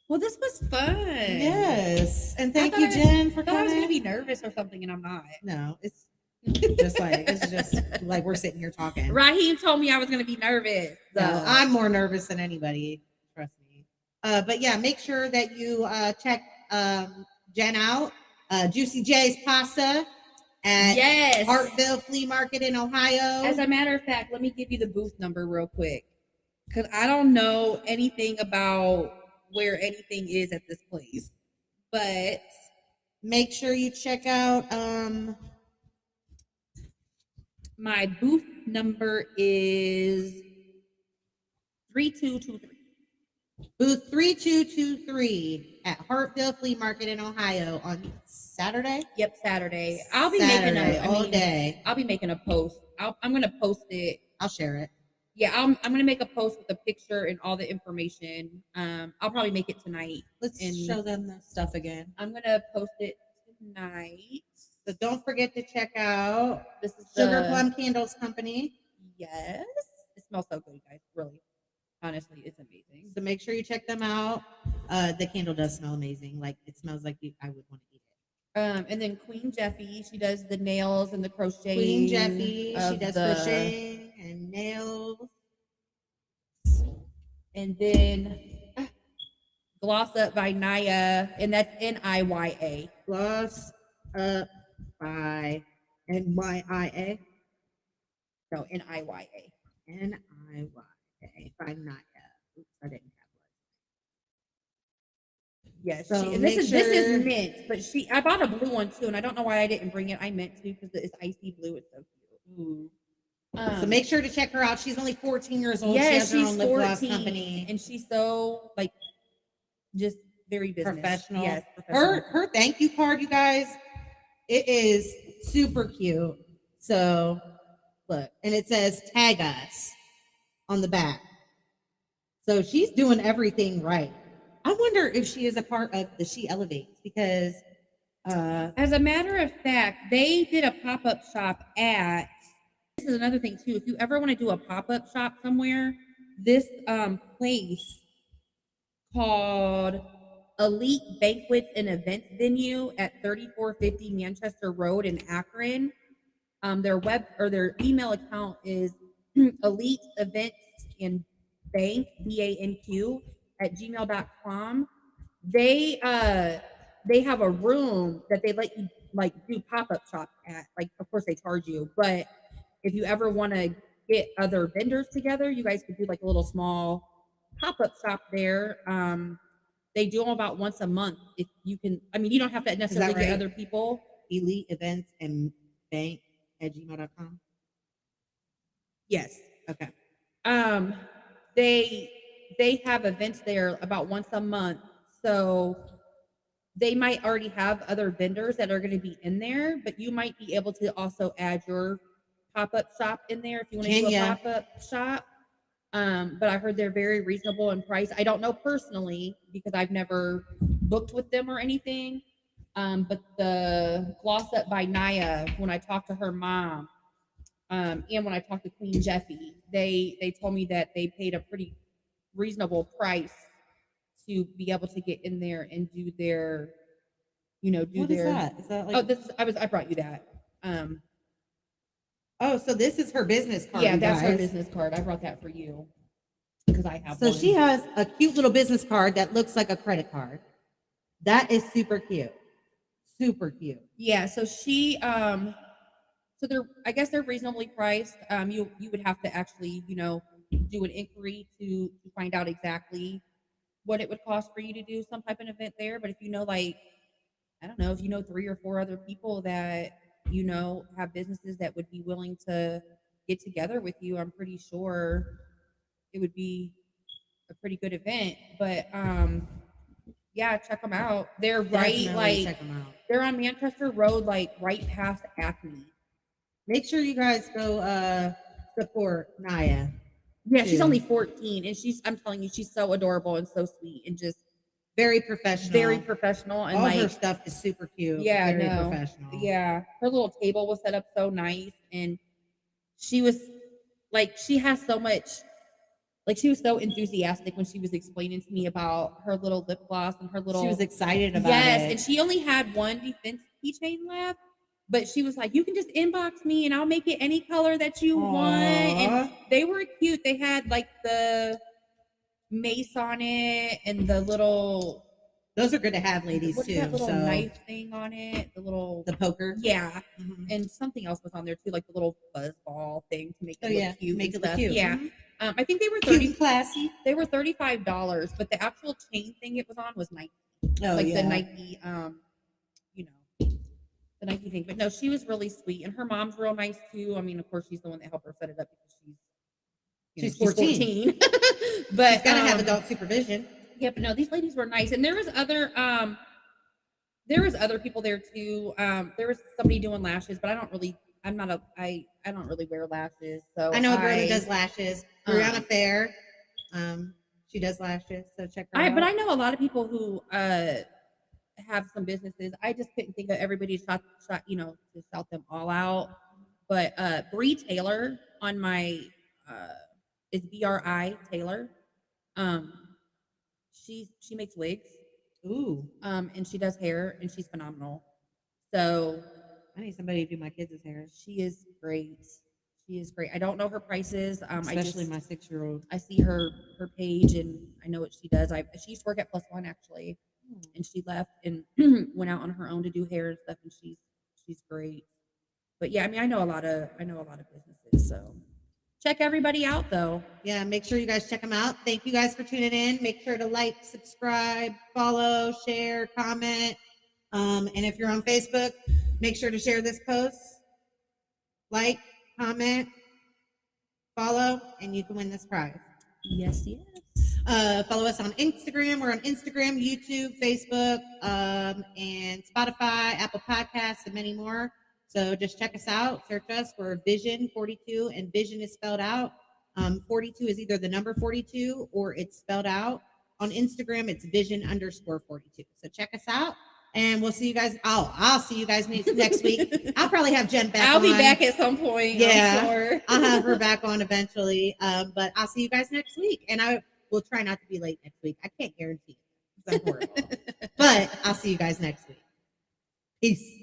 well, this was fun. Yes. And thank thought you, I was- Jen, for I thought I was coming. gonna be nervous or something, and I'm not. No, it's just like we're sitting here talking. Raheem told me I was gonna be nervous. So. No, I'm more nervous than anybody. Trust me. But yeah, make sure that you check Jen out. Juicy J's Pasta at yes. Hartville Flea Market in Ohio. As a matter of fact, let me give you the booth number real quick, because I don't know anything about where anything is at this place. But make sure you check out my booth number is 3223. booth 3223 at Hartville Flea Market in Ohio on Saturday. Yep, Saturday. I'll be Saturday, making all day. I'll be making a post. I'm gonna post it. I'll share it. Yeah, I'm gonna make a post with a picture and all the information. I'll probably make it tonight. Let's And show them the stuff again. I'm gonna post it tonight. So don't forget to check out This is Sugar the- Plum Candles Company. Yes, it smells so good, guys. Really, honestly, it's amazing. So make sure you check them out. The candle does smell amazing. Like it smells like I would want to eat it. And then Queen Jeffy, she does the nails and the crochet. Queen Jeffy, she does crocheting and nails. And then Gloss Up by Naya, and that's NIYA. Gloss Up by NYIA. No, NIYA. NIYA by Naya. Oops, I didn't Yes, So and this make is sure- mint, but I bought a blue one too, and I don't know why I didn't bring it. I meant to because it's icy blue. It's so cute. Ooh. So make sure to check her out. She's only 14 years old. Yeah, she has her she's own lip 14, gloss company. and she's so like just very business. Professional. Yes, professional. Her thank you card, you guys, it is super cute. So look, and it says tag us on the back. So she's doing everything right. I wonder if she is a part of the She Elevates because As a matter of fact, they did a pop-up shop at. This is another thing too. If you ever want to do a pop-up shop somewhere, this place called Elite Banquets and Events Venue at 3450 Manchester Road in Akron. Their web or their email account is Elite Events and Bank BANQ at gmail.com. They have a room that they let you like do pop-up shop at. Like, of course they charge you, but if you ever want to get other vendors together, you guys could do like a little small pop-up shop there. They do them about once a month. If you can, I mean, you don't have to necessarily get right? other people. Elite Events and Bank at gmail.com. Yes. Okay. They have events there about once a month. So they might already have other vendors that are going to be in there, but you might be able to also add your pop-up shop in there if you want to do a ya? pop-up shop. But I heard they're very reasonable in price. I don't know personally because I've never booked with them or anything. But the Gloss Up by Naya, when I talked to her mom, and when I talked to Queen Jeffy, they told me that they paid a pretty reasonable price to be able to get in there and do their, What is that? Is that like I brought you that. Oh, so this is her business card. Yeah, you that's her guys. business card. I brought that for you because I have So one. she has a cute little business card that looks like a credit card. That is super cute. Super cute. Yeah, so So I guess they're reasonably priced. You would have to actually, do an inquiry to find out exactly what it would cost for you to do some type of event there. But if you know, like, I don't know, if you know 3 or 4 other people that have businesses that would be willing to get together with you, I'm pretty sure it would be a pretty good event. But yeah, check them out. They're right, Definitely check them out. they're on Manchester Road, like right past Acme. Make sure you guys go support Naya. Yeah, she's too. only 14, and I'm telling you, she's so adorable and so sweet and just Very professional. very professional. And all like her stuff is super cute. yeah, very no, professional. yeah, her little table was set up so nice, and she was like, she has so much. Like, she was so enthusiastic when she was explaining to me about her little lip gloss and her little. She was excited about yes, it. and she only had one defense keychain left, but she was like, "You can just inbox me, and I'll make it any color that you want." And they were cute. They had like the mace on it and the little. Those are good to have, ladies, what's too. that little so knife thing on it? the poker. Yeah, Mhm. and something else was on there too, like the little fuzz ball thing to make it Oh look yeah, cute. make and it look stuff. cute. Yeah. Mhm. I think they were Cute 30. and classy. They were $35, but the actual chain thing it was on was Nike, Oh like yeah. the Nike, the Nike thing. But no, she was really sweet, and her mom's real nice too. I mean, of course, she's the one that helped her set it up because She's 14. But she's gotta have adult supervision. Yeah, but no, these ladies were nice, and there was other people there too. There was somebody doing lashes, but I don't really wear lashes. So I know a girl that does lashes. Brianna um, Fair. She does lashes, so check her out. But I know a lot of people who have some businesses. I just couldn't think of everybody to shout them all out. But Bree Taylor on my is BRI Taylor. She makes wigs. Ooh. And she does hair, and she's phenomenal. So I need somebody to do my kids' hair. she is great. She is great. I don't know her prices. Especially my 6-year-old. I see her page, and I know what she does. She used to work at Plus One actually, and she left and went out on her own to do hair and stuff. And she's great. But yeah, I mean, I know a lot of businesses. So check everybody out, though. Yeah, make sure you guys check them out. Thank you guys for tuning in. Make sure to like, subscribe, follow, share, comment. And if you're on Facebook, make sure to share this post. Like, comment, follow, and you can win this prize. Yes. Follow us on Instagram. We're on Instagram, YouTube, Facebook, and Spotify, Apple Podcasts, and many more. So just check us out. Search us for Vision 42, and Vision is spelled out. 42 is either the number 42 or it's spelled out. On Instagram, it's Vision_42. So check us out. And we'll see you guys. I'll see you guys next week. I'll probably have Jen back. I'll be back at some point. Yeah, I'm sure. I'll have her back on eventually. But I'll see you guys next week. And I will try not to be late next week. I can't guarantee it. I'm horrible. But I'll see you guys next week. Peace.